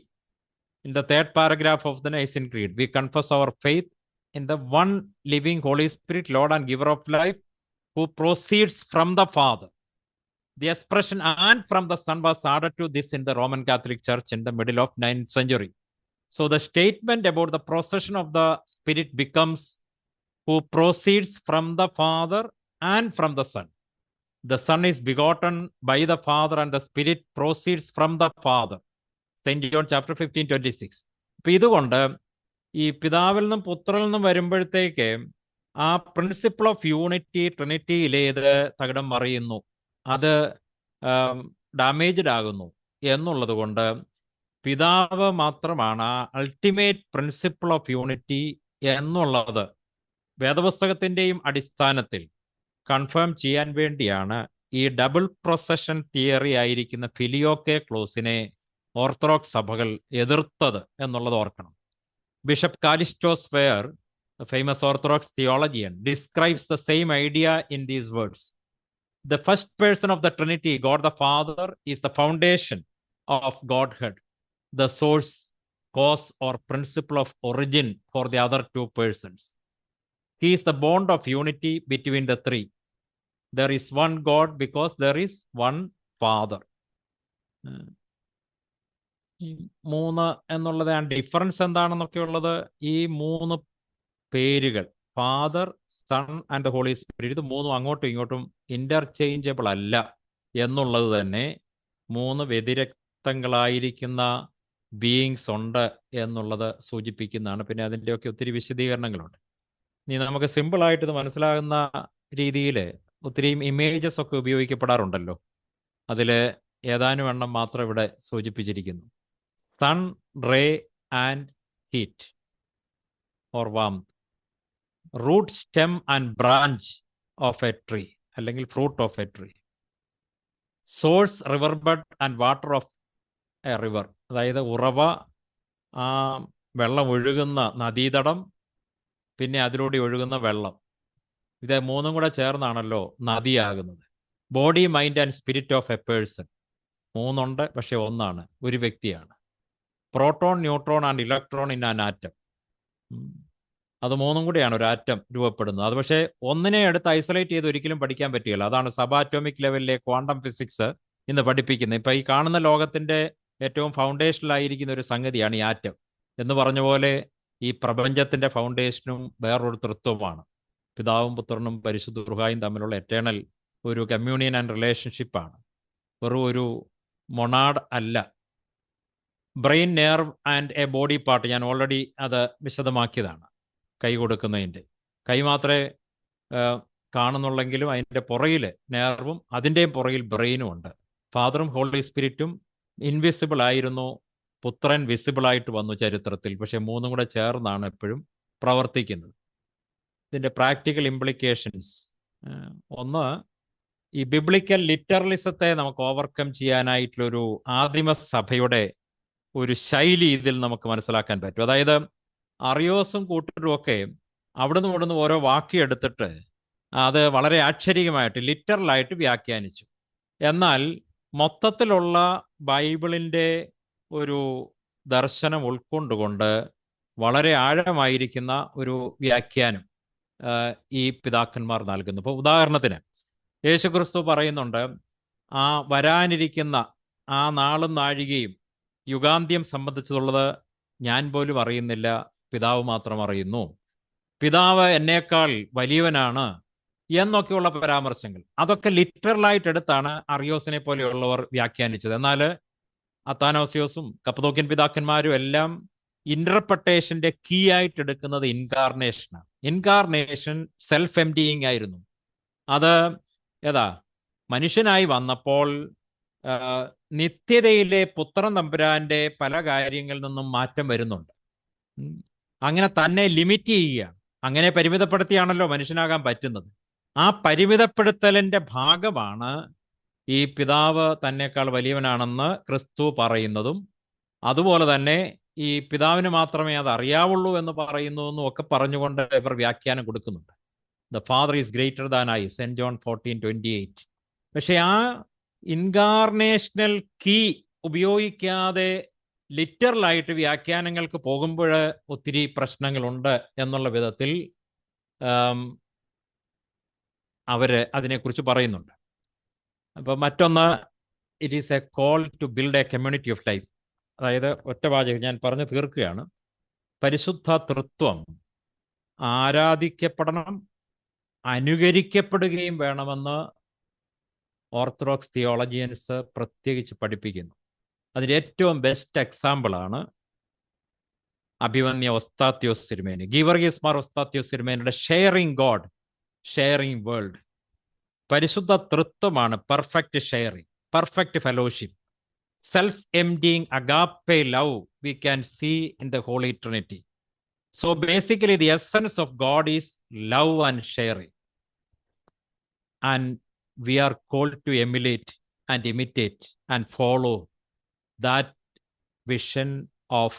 In the 3rd paragraph of the Nicene Creed, we confess our faith in the one living Holy Spirit, Lord and giver of life, who proceeds from the Father. The expression and from the Son was added to this in the Roman Catholic Church in the middle of 9th century. So the statement about the procession of the Spirit becomes who proceeds from the Father and from the Son. The Son is begotten by the Father and the Spirit proceeds from the Father. St. John chapter 15:26. അപ്പം ഇതുകൊണ്ട് ഈ പിതാവിൽ നിന്നും പുത്രനിൽ നിന്നും വരുമ്പോഴത്തേക്ക് ആ പ്രിൻസിപ്പിൾ ഓഫ് യൂണിറ്റി ട്രിനിറ്റിയിലേത് തകിടം മറിയുന്നു, അത് ഡാമേജ്ഡ് ആകുന്നു എന്നുള്ളത് കൊണ്ട് പിതാവ് മാത്രമാണ് അൾട്ടിമേറ്റ് പ്രിൻസിപ്പിൾ ഓഫ് യൂണിറ്റി എന്നുള്ളത് വേദപുസ്തകത്തിൻ്റെയും അടിസ്ഥാനത്തിൽ കൺഫേം ചെയ്യാൻ വേണ്ടിയാണ് ഈ ഡബിൾ പ്രൊസഷൻ തിയറി ആയിരിക്കുന്ന ഫിലിയോക്കെ ക്ലോസിനെ ഓർത്തഡോക്സ് സഭകൾ എതിർത്തത് എന്നുള്ളത് ഓർക്കണം. Bishop Callistos Ware, the famous Orthodox theologian, describes the same idea in these words. The first person of the Trinity, God the Father, is the foundation of Godhead, the source, cause, or principle of origin for the other two persons. He is the bond of unity between the three. There is one God because there is one Father. ഈ 3 എന്നുള്ളത് ആ ഡിഫറൻസ് എന്താണെന്നൊക്കെ ഉള്ളത്, ഈ 3 പേരുകൾ father, son and holy spirit, ഇത് 3 അങ്ങോട്ടും ഇങ്ങോട്ടും ഇന്റർചേഞ്ചബിൾ അല്ല എന്നുള്ളത് തന്നെ 3 വ്യതിരക്തങ്ങളായിരിക്കുന്ന ബീയിങ്സ് ഉണ്ട് എന്നുള്ളത് സൂചിപ്പിക്കുന്നതാണ്. പിന്നെ അതിൻ്റെയൊക്കെ ഒത്തിരി വിശദീകരണങ്ങളുണ്ട്. ഇനി നമുക്ക് സിമ്പിളായിട്ട് ഇത് മനസ്സിലാകുന്ന രീതിയിൽ ഒത്തിരിയും ഇമേജസ് ഒക്കെ ഉപയോഗിക്കപ്പെടാറുണ്ടല്ലോ. അതിൽ ഏതാനും എണ്ണം മാത്രം ഇവിടെ സൂചിപ്പിച്ചിരിക്കുന്നു. Sun, ray and heat or warmth, root, stem and branch of a tree അല്ലെങ്കിൽ fruit of a tree, source, river bed and water of a river, അതായത് ഉറവ, ആ വെള്ളം ഒഴുകുന്ന നദീതടം, പിന്നെ അതിലൂടെ ഒഴുകുന്ന വെള്ളം, ഇത് 3 കൂടെ ചേർന്നാണല്ലോ നദിയാകുന്നത്. Body, mind and spirit of a person, 3 ഉണ്ട് പക്ഷെ ഒന്നാണ്, ഒരു വ്യക്തിയാണ്. Proton, neutron and electron in an atom, അത് 3 കൂടെയാണ് ഒരു ആറ്റം രൂപപ്പെടുന്നത്. അത് പക്ഷേ ഒന്നിനെ എടുത്ത് ഐസൊലേറ്റ് ചെയ്ത് ഒരിക്കലും പഠിക്കാൻ പറ്റുകയില്ല. അതാണ് സബ അറ്റോമിക് ലെവലിലെ ക്വാണ്ടം ഫിസിക്സ് ഇന്ന് പഠിപ്പിക്കുന്നത്. ഇപ്പം ഈ കാണുന്ന ലോകത്തിൻ്റെ ഏറ്റവും ഫൗണ്ടേഷനിലായിരിക്കുന്ന ഒരു സംഗതിയാണ് ഈ ആറ്റം. എന്ന് പറഞ്ഞ പോലെ ഈ പ്രപഞ്ചത്തിൻ്റെ ഫൗണ്ടേഷനും വേറൊരു തൃത്വമാണ്. പിതാവും പുത്രനും പരിശുദ്ധ റുഹായും തമ്മിലുള്ള എറ്റേണൽ ഒരു കമ്മ്യൂണിയൻ ആൻഡ് റിലേഷൻഷിപ്പാണ്, വെറും ഒരു മൊണാഡ് അല്ല. Brain, nerve and A body part, ഞാൻ ഓൾറെഡി അത് വിശദമാക്കിയതാണ്. കൈ കൊടുക്കുന്നതിൻ്റെ, കൈ മാത്രമേ കാണുന്നുള്ളെങ്കിലും അതിൻ്റെ പുറകിൽ നെർവും അതിൻ്റെയും പുറകിൽ ബ്രെയിനും ഉണ്ട്. ഫാദറും ഹോളി സ്പിരിറ്റും ഇൻവിസിബിൾ ആയിരുന്നു, പുത്രൻ വിസിബിളായിട്ട് വന്നു ചരിത്രത്തിൽ. പക്ഷെ 3 കൂടെ ചേർന്നാണ് എപ്പോഴും പ്രവർത്തിക്കുന്നത്. ഇതിൻ്റെ പ്രാക്ടിക്കൽ ഇംപ്ലിക്കേഷൻസ്, ഒന്ന്, ഈ ബിബ്ലിക്കൽ ലിറ്ററലിസത്തെ നമുക്ക് ഓവർകം ചെയ്യാനായിട്ടുള്ളൊരു ആദിമ സഭയുടെ ഒരു ശൈലി ഇതിൽ നമുക്ക് മനസ്സിലാക്കാൻ പറ്റും. അതായത് അറിയോസും കൂട്ടരും ഒക്കെ അവിടുന്ന് ഇവിടുന്ന് ഓരോ വാക്യം എടുത്തിട്ട് അത് വളരെ ആക്ഷരികമായിട്ട് ലിറ്ററലായിട്ട് വ്യാഖ്യാനിച്ചു. എന്നാൽ മൊത്തത്തിലുള്ള ബൈബിളിൻ്റെ ഒരു ദർശനം ഉൾക്കൊണ്ടുകൊണ്ട് വളരെ ആഴമായിരിക്കുന്ന ഒരു വ്യാഖ്യാനം ഈ പിതാക്കന്മാർ നൽകുന്നു. ഇപ്പോൾ ഉദാഹരണത്തിന് യേശുക്രിസ്തു പറയുന്നുണ്ട്, ആ വരാനിരിക്കുന്ന ആ നാളും നാഴികയും യുഗാന്ത്യം സംബന്ധിച്ചുള്ളത് ഞാൻ പോലും അറിയുന്നില്ല, പിതാവ് മാത്രം അറിയുന്നു, പിതാവ് എന്നേക്കാൾ വലിയവനാണ് എന്നൊക്കെയുള്ള പരാമർശങ്ങൾ, അതൊക്കെ ലിറ്ററലായിട്ട് എടുത്താണ് അറിയോസിനെ പോലെയുള്ളവർ വ്യാഖ്യാനിച്ചത്. എന്നാൽ അത്താനോസിയോസും കപ്പദോക്യൻ പിതാക്കന്മാരും എല്ലാം ഇന്റർപ്രട്ടേഷന്റെ കീ ആയിട്ട് എടുക്കുന്നത് ഇൻകാർണേഷനാണ്. ഇൻകാർണേഷൻ സെൽഫ് എംപ്റ്റിയിങ് ആയിരുന്നു. അത് ഏതാ മനുഷ്യനായി വന്നപ്പോൾ നിത്യതയിലെ പുത്രൻ തമ്പുരാന്റെ പല കാര്യങ്ങളിൽ നിന്നും മാറ്റം വരുന്നുണ്ട്. അങ്ങനെ തന്നെ ലിമിറ്റ് ചെയ്യുകയാണ്. അങ്ങനെ പരിമിതപ്പെടുത്തിയാണല്ലോ മനുഷ്യനാകാൻ പറ്റുന്നത്. ആ പരിമിതപ്പെടുത്തലിന്റെ ഭാഗമാണ് ഈ പിതാവ് തന്നെക്കാൾ വലിയവനാണെന്ന് ക്രിസ്തു പറയുന്നതും, അതുപോലെ തന്നെ ഈ പിതാവിന് മാത്രമേ അത് അറിയാവുള്ളൂ എന്ന് പറയുന്നതെന്നും ഒക്കെ പറഞ്ഞുകൊണ്ട് ഇവർ വ്യാഖ്യാനം കൊടുക്കുന്നുണ്ട്. The father is greater than I, saint John 14:28. പക്ഷെ ആ ഇൻകാർണേഷണൽ കീ ഉപയോഗിക്കാതെ ലിറ്ററലായിട്ട് വ്യാഖ്യാനങ്ങൾക്ക് പോകുമ്പോൾ ഒത്തിരി പ്രശ്നങ്ങളുണ്ട് എന്നുള്ള വിധത്തിൽ അവര് അതിനെക്കുറിച്ച് പറയുന്നുണ്ട്. അപ്പോൾ മറ്റൊന്ന്, it is a call to build a community of life. അതായത് ഒറ്റ വാചകം ഞാൻ പറഞ്ഞു തീർക്കുകയാണ്. പരിശുദ്ധ തൃത്വം ആരാധിക്കപ്പെടണം, അനുകരിക്കപ്പെടുകയും വേണമെന്ന് ഓർത്തഡോക്സ് തിയോളജിയൻസ് പ്രത്യേകിച്ച് പഠിപ്പിക്കുന്നു. അതിൻ്റെ ഏറ്റവും ബെസ്റ്റ് എക്സാമ്പിളാണ് അഭിമന്യ ഒസ്താത്യോസ് തിരുമേനി, ഗീവർഗീസ് മാർ ഒസ്താത്യോസ് തിരുമേനിയുടെ ഷെയറിംഗ് ഗോഡ്, ഷെയറിംഗ് വേൾഡ്. പരിശുദ്ധ തൃത്വമാണ് perfect sharing, perfect fellowship, self emptying agape love we can see in the holy Trinity. So basically the essence of God is love and sharing, and we are called to emulate and imitate and follow that vision of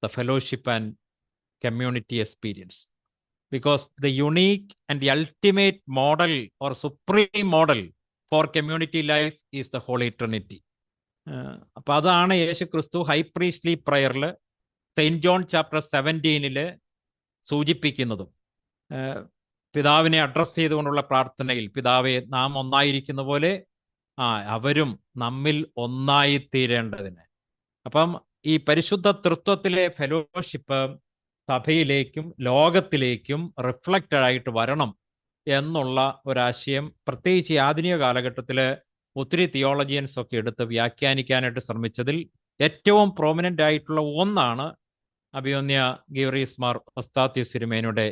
the fellowship and community experience, because the unique and the ultimate model or supreme model for community life is the Holy Trinity. അപ്പൊ അതാണ് യേശു ക്രിസ്തു ഹൈ പ്രീസ്റ്റ്ലി പ്രയറിൽ സെയിന്റ് ജോൺ ചാപ്റ്റർ 17 സൂചിപ്പിക്കുന്നതും. പിതാവിനെ അഡ്രസ് ചെയ്തുകൊണ്ടുള്ള പ്രാർത്ഥനയിൽ, പിതാവെ നാം ഒന്നായിരിക്കുന്ന പോലെ അവരും നമ്മിൽ ഒന്നായിത്തീരേണ്ടതിന്. അപ്പം ഈ പരിശുദ്ധ തൃത്വത്തിലെ ഫെലോഷിപ്പ് സഭയിലേക്കും ലോകത്തിലേക്കും റിഫ്ലക്റ്റഡ് ആയിട്ട് വരണം എന്നുള്ള ഒരാശയം പ്രത്യേകിച്ച് ഈ ആധുനിക കാലഘട്ടത്തിൽ ഒത്തിരി തിയോളജിയൻസ് ഒക്കെ എടുത്ത് വ്യാഖ്യാനിക്കാനായിട്ട് ശ്രമിച്ചതിൽ ഏറ്റവും പ്രോമിനൻ്റ് ആയിട്ടുള്ള ഒന്നാണ് അഭിമന്യ ഗീവർഗീസ് മാർ ഒസ്താത്യോസ് തിരുമേനിയുടെ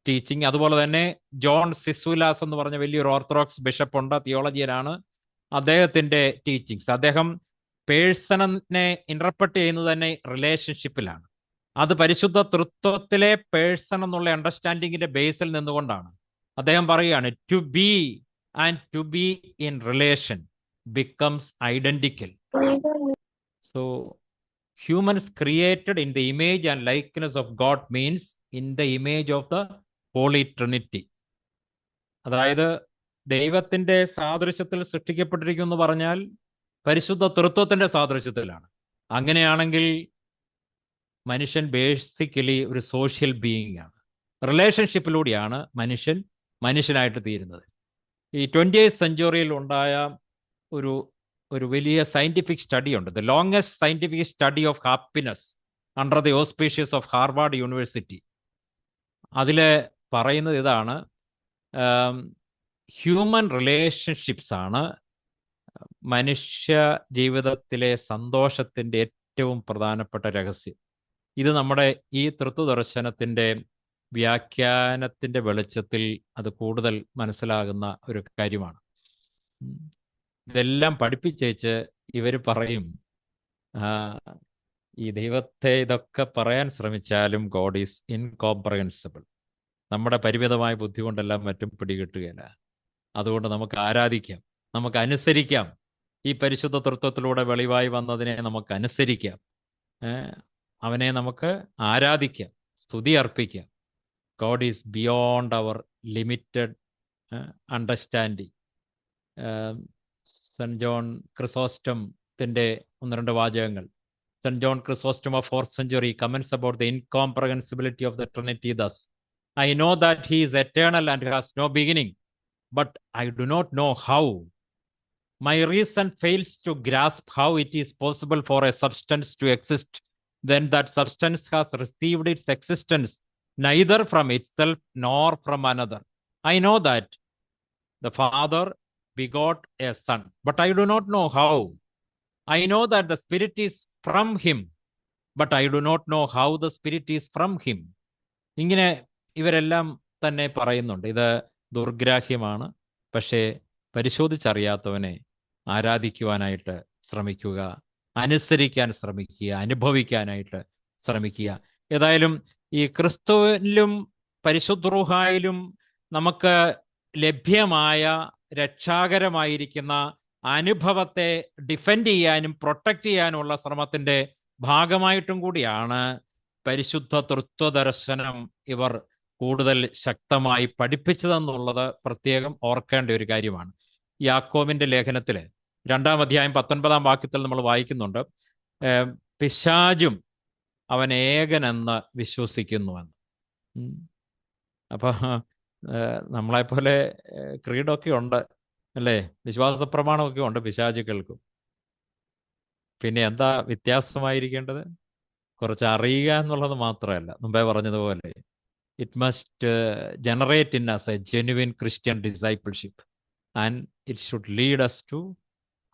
ടീച്ചിങ്. അതുപോലെ തന്നെ ജോൺ സിസുലാസ് എന്ന് പറഞ്ഞ വലിയൊരു ഓർത്തഡോക്സ് ബിഷപ്പുണ്ട്, തിയോളജിയനാണ്. അദ്ദേഹത്തിൻ്റെ ടീച്ചിങ്സ്, അദ്ദേഹം പേഴ്സണിനെ ഇന്റർപ്രറ്റ് ചെയ്യുന്നത് തന്നെ റിലേഷൻഷിപ്പിലാണ്. അത് പരിശുദ്ധ തൃത്വത്തിലെ പേഴ്സൺ എന്നുള്ള അണ്ടർസ്റ്റാൻഡിങ്ങിന്റെ ബേസിൽ നിന്നുകൊണ്ടാണ്. അദ്ദേഹം പറയുകയാണ്, to be and to be in relation becomes identical. So humans created in the image and likeness of God means in the image of the Holy Trinity. അതായത് ദൈവത്തിന്റെ സാദൃശ്യത്തിൽ സൃഷ്ടിക്കപ്പെട്ടിരിക്കുന്നു എന്ന് പറഞ്ഞാൽ പരിശുദ്ധ തൃത്വത്തിന്റെ സാദൃശ്യത്തിലാണ്. അങ്ങനെയാണെങ്കിൽ മനുഷ്യൻ ബേസിക്കലി ഒരു സോഷ്യൽ ബീയിങ് ആണ്. റിലേഷൻഷിപ്പിലൂടെയാണ് മനുഷ്യൻ മനുഷ്യനായിട്ട് തീരുന്നത്. ഈ 20th സെഞ്ച്വറിയിൽ ഉണ്ടായ ഒരു വലിയ സയന്റിഫിക് സ്റ്റഡി ഉണ്ട്, the longest scientific study of happiness under the auspicious of Harvard university. അതിൽ പറയുന്നത് ഇതാണ്, ഹ്യൂമൻ റിലേഷൻഷിപ്സ് ആണ് മനുഷ്യ ജീവിതത്തിലെ സന്തോഷത്തിൻ്റെ ഏറ്റവും പ്രധാനപ്പെട്ട രഹസ്യം. ഇത് നമ്മുടെ ഈ തൃത്വദർശനത്തിൻ്റെ വ്യാഖ്യാനത്തിൻ്റെ വെളിച്ചത്തിൽ അത് കൂടുതൽ മനസ്സിലാകുന്ന ഒരു കാര്യമാണ്. ഇതെല്ലാം പഠിപ്പിച്ചേച്ച് ഇവർ പറയും, ഈ ദൈവത്തെ ഇതൊക്കെ പറയാൻ ശ്രമിച്ചാലും ഗോഡ് ഈസ് ഇൻകോംപ്രഹെൻസിബിൾ, നമ്മുടെ പരിമിതമായ ബുദ്ധി കൊണ്ടെല്ലാം മറ്റും പിടികിട്ടുകയില്ല. അതുകൊണ്ട് നമുക്ക് ആരാധിക്കാം, നമുക്ക് അനുസരിക്കാം, ഈ പരിശുദ്ധ തൃത്വത്തിലൂടെ വെളിവായി വന്നതിനെ നമുക്ക് അനുസരിക്കാം, അവനെ നമുക്ക് ആരാധിക്കാം, സ്തുതി അർപ്പിക്കാം. God is beyond our limited understanding. Saint John ക്രിസോസ്റ്റത്തിന്റെ 1-2 വാചകങ്ങൾ. Saint John Chrysostom of 4th century comments about the incomprehensibility of the Trinity thus: I know that he is eternal and has no beginning, but I do not know how. My reason fails to grasp how it is possible for a substance to exist when that substance has received its existence neither from itself nor from another. I know that the Father begot a son, but I do not know how. I know that the Spirit is from him, but I do not know how the Spirit is from him. ഇങ്ങനെ ഇവരെല്ലാം തന്നെ പറയുന്നുണ്ട്. ഇത് ദുർഗ്രാഹ്യമാണ്, പക്ഷേ പരിശോധിച്ചറിയാത്തവനെ ആരാധിക്കുവാനായിട്ട് ശ്രമിക്കുക, അനുസരിക്കാൻ ശ്രമിക്കുക, അനുഭവിക്കാനായിട്ട് ശ്രമിക്കുക. ഏതായാലും ഈ ക്രിസ്തുവിലും പരിശുദ്ധ റൂഹായിലും നമുക്ക് ലഭ്യമായ രക്ഷാകരമായിരിക്കുന്ന അനുഭവത്തെ ഡിഫെൻഡ് ചെയ്യാനും പ്രൊട്ടക്റ്റ് ചെയ്യാനുമുള്ള ശ്രമത്തിൻ്റെ ഭാഗമായിട്ടും കൂടിയാണ് പരിശുദ്ധ തൃത്വദർശനം ഇവർ കൂടുതൽ ശക്തമായി പഠിപ്പിച്ചതെന്നുള്ളത് പ്രത്യേകം ഓർക്കേണ്ട ഒരു കാര്യമാണ്. യാക്കോബിന്റെ ലേഖനത്തിൽ 2-ാം അധ്യായം 19-ാം വാക്യത്തിൽ നമ്മൾ വായിക്കുന്നുണ്ട്, പിശാചും അവൻ ഏകനെന്ന് വിശ്വസിക്കുന്നുവെന്ന്. അപ്പൊ നമ്മളെപ്പോലെ ക്രീഡൊക്കെ ഉണ്ട് അല്ലേ, വിശ്വാസ പ്രമാണമൊക്കെ ഉണ്ട് പിശാചുക്കൾക്കും. പിന്നെ എന്താ വ്യത്യാസമായിരിക്കേണ്ടത്? കുറച്ച് അറിയുക എന്നുള്ളത് മാത്രമല്ല, മുമ്പേ പറഞ്ഞതുപോലെ it must generate in us a genuine Christian discipleship and it should lead us to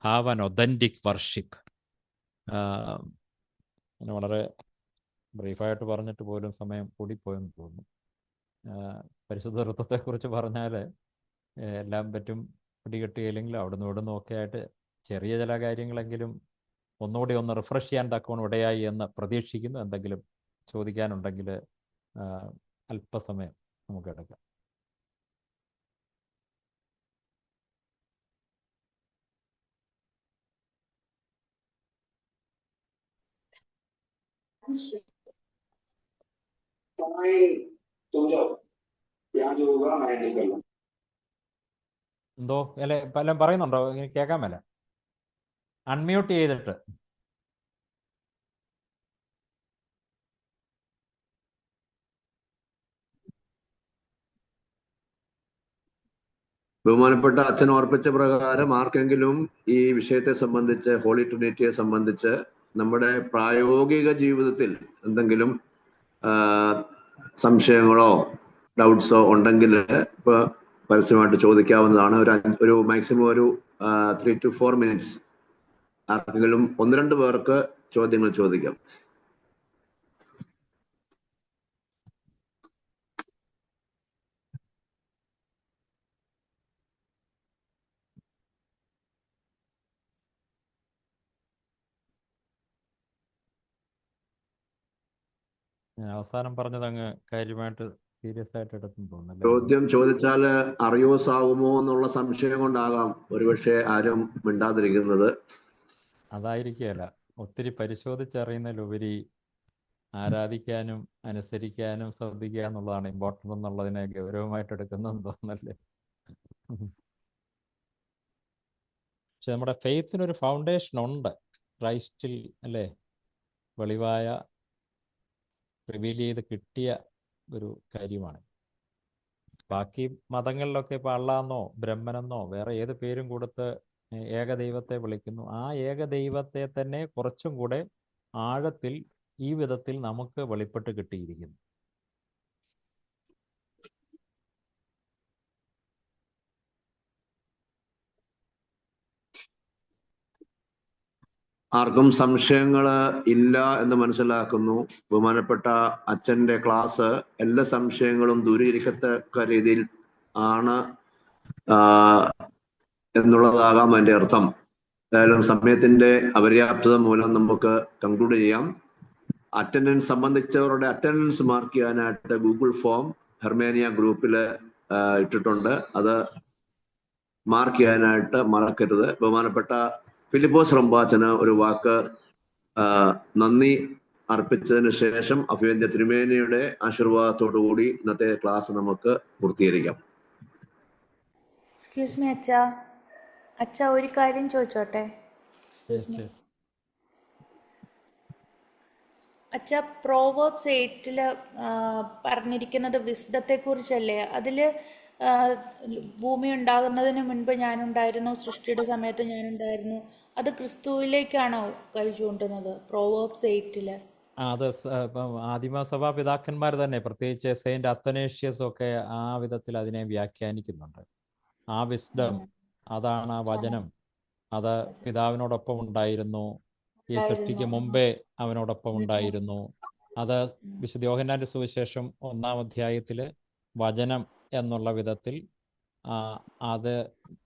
have an authentic worship. വളരെ ബ്രീഫായിട്ട് പറഞ്ഞിട്ട് പോലും സമയം കൂടിപ്പോയെന്ന് തോന്നുന്നു. പരിശുദ്ധ ഋത്വത്തെക്കുറിച്ച് പറഞ്ഞാൽ എല്ലാം പറ്റും പിടികിട്ടിയില്ലെങ്കിലും അവിടുന്ന് ഇവിടുന്ന് ഒക്കെ ആയിട്ട് ചെറിയ ചില കാര്യങ്ങളെങ്കിലും ഒന്നുകൂടി ഒന്ന് റിഫ്രഷ് ചെയ്യാൻ തക്കവണ്ണം ഇടയായി എന്ന് പ്രതീക്ഷിക്കുന്നു. എന്തെങ്കിലും ചോദിക്കാനുണ്ടെങ്കിൽ അല്പസമയം നമുക്ക് എടുക്കാം. എന്തോ അല്ലെ എല്ലാം പറയുന്നുണ്ടോ? കേൾക്കാൻ മേല. അൺമ്യൂട്ട് ചെയ്തിട്ട്. ബഹുമാനപ്പെട്ട അച്ഛൻ ഓർപ്പിച്ച പ്രകാരം ആർക്കെങ്കിലും ഈ വിഷയത്തെ സംബന്ധിച്ച്, ഹോളി ട്രിനിറ്റിയെ സംബന്ധിച്ച് നമ്മുടെ പ്രായോഗിക ജീവിതത്തിൽ എന്തെങ്കിലും സംശയങ്ങളോ ഡൗട്ട്സോ ഉണ്ടെങ്കിൽ ഇപ്പൊ പരസ്യമായിട്ട് ചോദിക്കാവുന്നതാണ്. ഒരു മാക്സിമം ഒരു 3 to 4 minutes ആർക്കെങ്കിലും 1-2 പേർക്ക് ചോദ്യങ്ങൾ ചോദിക്കാം. അവസാനം പറഞ്ഞത് അങ്ങ് കാര്യമായിട്ട് സീരിയസ് ആയിട്ട് എടുത്തെന്ന് തോന്നുന്നു. ചോദ്യം ചോദിച്ചാൽ അറിയോസാകുമോ എന്നുള്ള സംശയം കൊണ്ടാകാം ഒരുപക്ഷെ ആരും മിണ്ടാതിരിക്കുന്നത്. അതായിരിക്കുകയല്ല, ഒത്തിരി പരിശോധിച്ചറിയുന്നതിലുപരി ആരാധിക്കാനും അനുസരിക്കാനും ശ്രദ്ധിക്കുക എന്നുള്ളതാണ് ഇമ്പോർട്ടൻ്റ് എന്നുള്ളതിനെ ഗൗരവമായിട്ട് എടുക്കുന്നതെന്ന് തോന്നുന്നല്ലേ. പക്ഷെ നമ്മുടെ ഫെയ്ത്തിനൊരു ഫൗണ്ടേഷൻ ഉണ്ട്, ക്രൈസ്റ്റിൽ അല്ലേ, വെളിവായ റിവീൽ ചെയ്ത് കിട്ടിയ ഒരു കാര്യമാണ്. ബാക്കി മതങ്ങളിലൊക്കെ ഇപ്പോൾ അള്ളാന്നോ ബ്രഹ്മനെന്നോ വേറെ ഏത് പേരും കൊടുത്ത് ഏകദൈവത്തെ വിളിക്കുന്നു. ആ ഏകദൈവത്തെ തന്നെ കുറച്ചും കൂടെ ആഴത്തിൽ ഈ വിധത്തിൽ നമുക്ക് വെളിപ്പെട്ട് കിട്ടിയിരിക്കുന്നു. ആർക്കും സംശയങ്ങൾ ഇല്ല എന്ന് മനസ്സിലാക്കുന്നു. ബഹുമാനപ്പെട്ട അച്ഛൻ്റെ ക്ലാസ് എല്ലാ സംശയങ്ങളും ദൂരീകരിക്കത്തക്ക രീതിയിൽ ആണ് എന്നുള്ളതാകാം അതിൻ്റെ അർത്ഥം. ഏതായാലും സമയത്തിൻ്റെ അപര്യാപ്തത മൂലം നമുക്ക് കൺക്ലൂഡ് ചെയ്യാം. അറ്റൻഡൻസ് സംബന്ധിച്ചവരുടെ അറ്റൻഡൻസ് മാർക്ക് ചെയ്യാനായിട്ട് ഗൂഗിൾ ഫോം ഹെർമേനിയ ഗ്രൂപ്പിൽ ഇട്ടിട്ടുണ്ട്. അത് മാർക്ക് ചെയ്യാനായിട്ട് മറക്കരുത്. ബഹുമാനപ്പെട്ട ഫിലിപ്പോസ് റമ്പാച്ചന് ഒരു വാക്ക് നന്ദി അർപ്പിച്ചതിന് ശേഷം അഭിവന്ദ്യ തിരുമേനിയുടെ ആശീർവാദത്തോടു കൂടി ഇന്നത്തെ ക്ലാസ് നമുക്ക് പൂർത്തീകരിക്കാം. എക്സ്ക്യൂസ് മീ അച്ഛാ, അച്ഛാ ഒരു കാര്യം ചോദിച്ചോട്ടെ? അച്ഛാ, പ്രോവേർബ്സ് 8 പറഞ്ഞിരിക്കുന്നത് വിസ്ഡത്തെക്കുറിച്ചല്ലേ? അതിൽ ഭൂമി ഉണ്ടാകുന്നതിന് മുൻപ് ഞാനുണ്ടായിരുന്നു, സൃഷ്ടിയുടെ സമയത്ത് ഞാനുണ്ടായിരുന്നു, അത് ക്രിസ്തുവിലേക്കാണോ കൈ ചൂണ്ടുന്നത് പ്രോവേർബ്സ് 8? അത് ആദിമസഭാ പിതാക്കന്മാർ തന്നെ, പ്രത്യേകിച്ച് സെയിന്റ് അത്തനേഷ്യസ് ഒക്കെ ആ വിധത്തിൽ അതിനെ വ്യാഖ്യാനിക്കുന്നുണ്ട്. ആ വിസ്ഡം, അതാണ് ആ വചനം, അത് പിതാവിനോടൊപ്പം ഉണ്ടായിരുന്നു, ഈ സൃഷ്ടിക്ക് മുമ്പേ അവനോടൊപ്പം ഉണ്ടായിരുന്നു. അത് വിശുദ്ധ യോഹന്നാന്റെ സുവിശേഷം 1-ാം അധ്യായത്തിൽ വചനം എന്നുള്ള വിധത്തിൽ അത്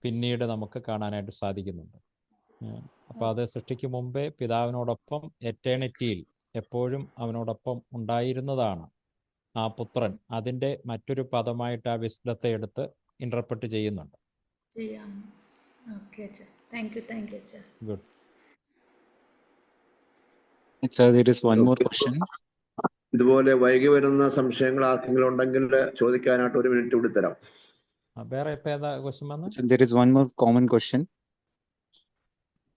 പിന്നീട് നമുക്ക് കാണാനായിട്ട് സാധിക്കുന്നുണ്ട്. അപ്പോൾ അത് സൃഷ്ടിക്ക് മുമ്പേ പിതാവിനോടൊപ്പം എറ്റേണിറ്റിയിൽ എപ്പോഴും അവനോടൊപ്പം ഉണ്ടായിരുന്നതാണ് ആ പുത്രൻ. അതിൻ്റെ മറ്റൊരു പദമായിട്ട് ആ വിസ്ഡത്തെ എടുത്ത് ഇന്റർപ്രറ്റ് ചെയ്യുന്നുണ്ട്. Good. There is one more question. ഇതുപോലെ വൈകി വരുന്ന സംശയങ്ങൾ ആർക്കെങ്കിലും ഉണ്ടെങ്കിൽ ചോദിക്കാനായിട്ട് 1 minute കൂടി തരാം. വേറെ ഇപ്പൊ ഏതാ ക്വസ്റ്റ്യൻ വന്നു? There is one more common question.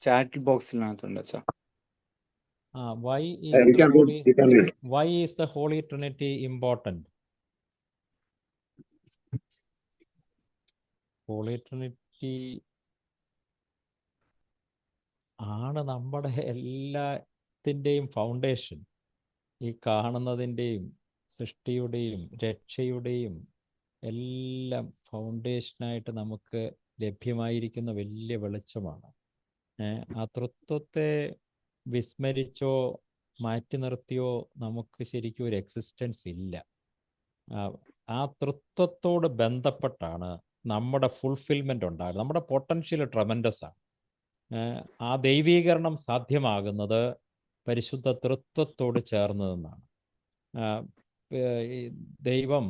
Chat box ലാണ് അച്ഛാ. Why is the Holy Trinity important? Holy Trinity ആണ് നമ്മുടെ എല്ലാത്തിൻ്റെയും ഫൗണ്ടേഷൻ. ഈ കാണുന്നതിൻ്റെയും സൃഷ്ടിയുടെയും രക്ഷയുടെയും എല്ലാം ഫൗണ്ടേഷനായിട്ട് നമുക്ക് ലഭ്യമായിരിക്കുന്ന വലിയ വെളിച്ചമാണ്. ആ തൃത്വത്തെ വിസ്മരിച്ചോ മാറ്റി നിർത്തിയോ നമുക്ക് ശരിക്കും ഒരു എക്സിസ്റ്റൻസ് ഇല്ല. ആ തൃത്വത്തോട് ബന്ധപ്പെട്ടാണ് നമ്മുടെ ഫുൾഫിൽമെൻ്റ് ഉണ്ടാകുന്നത്. നമ്മുടെ പൊട്ടൻഷ്യൽ ട്രമൻഡസ് ആണ്. ആ ദൈവീകരണം സാധ്യമാകുന്നത് പരിശുദ്ധ തൃത്വത്തോട് ചേർന്ന് നിന്നാണ്. ഈ ദൈവം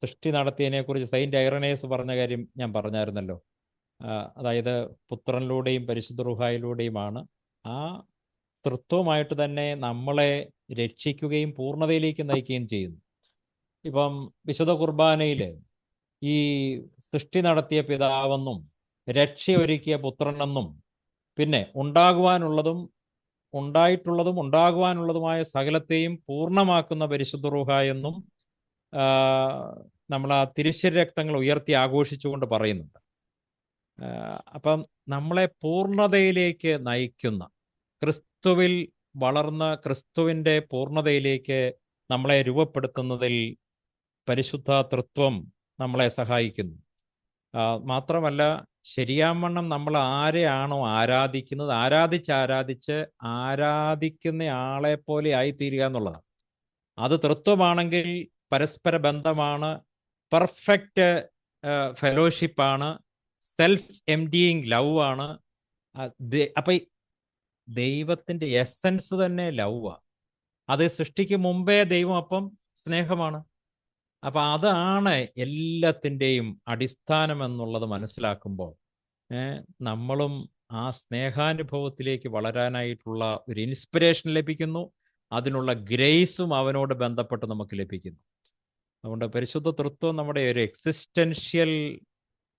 സൃഷ്ടി നടത്തിയതിനെക്കുറിച്ച് സെയിൻറ്റ് ഐറനേസ് പറഞ്ഞ കാര്യം ഞാൻ പറഞ്ഞായിരുന്നല്ലോ. അതായത് പുത്രനിലൂടെയും പരിശുദ്ധ റൂഹായിലൂടെയുമാണ് ആ തൃത്വമായിട്ട് തന്നെ നമ്മളെ രക്ഷിക്കുകയും പൂർണ്ണതയിലേക്ക് നയിക്കുകയും ചെയ്യുന്നു. ഇപ്പം വിശുദ്ധ കുർബാനയിൽ ഈ സൃഷ്ടി നടത്തിയ പിതാവെന്നും രക്ഷയൊരുക്കിയ പുത്രനെന്നും പിന്നെ ഉണ്ടാകുവാനുള്ളതും ഉണ്ടായിട്ടുള്ളതും ഉണ്ടാകുവാനുള്ളതുമായ സകലത്തെയും പൂർണ്ണമാക്കുന്ന പരിശുദ്ധ റൂഹ എന്നും നമ്മൾ ആ തിരുശരീര രക്തങ്ങൾ ഉയർത്തി ആഘോഷിച്ചുകൊണ്ട് പറയുന്നുണ്ട്. അപ്പം നമ്മളെ പൂർണ്ണതയിലേക്ക് നയിക്കുന്ന, ക്രിസ്തുവിൽ വളർന്ന ക്രിസ്തുവിൻ്റെ പൂർണ്ണതയിലേക്ക് നമ്മളെ രൂപപ്പെടുത്തുന്നതിൽ പരിശുദ്ധ തൃത്വം നമ്മളെ സഹായിക്കുന്നു. മാത്രമല്ല, ശരിയാവണ്ണം നമ്മൾ ആരെയാണോ ആരാധിക്കുന്നത്, ആരാധിച്ച് ആരാധിക്കുന്ന ആളെ പോലെ ആയിത്തീരുക എന്നുള്ളതാണ്. അത് തൃത്വമാണെങ്കിൽ പരസ്പര ബന്ധമാണ്, പെർഫെക്റ്റ് ഫെലോഷിപ്പാണ്, സെൽഫ് എംഡിയിങ് ലവ് ആണ്. അപ്പൊ ദൈവത്തിന്റെ എസൻസ് തന്നെ ലവാണ്. അത് സൃഷ്ടിക്ക് മുമ്പേ ദൈവം അപ്പം സ്നേഹമാണ്. അപ്പൊ അതാണ് എല്ലാത്തിൻ്റെയും അടിസ്ഥാനം എന്നുള്ളത് മനസ്സിലാക്കുമ്പോൾ നമ്മളും ആ സ്നേഹാനുഭവത്തിലേക്ക് വളരാനായിട്ടുള്ള ഒരു ഇൻസ്പിറേഷൻ ലഭിക്കുന്നു. അതിനുള്ള ഗ്രേസും അവനോട് ബന്ധപ്പെട്ട് നമുക്ക് ലഭിക്കുന്നു. അതുകൊണ്ട് പരിശുദ്ധ തൃത്വം നമ്മുടെ ഒരു എക്സിസ്റ്റൻഷ്യൽ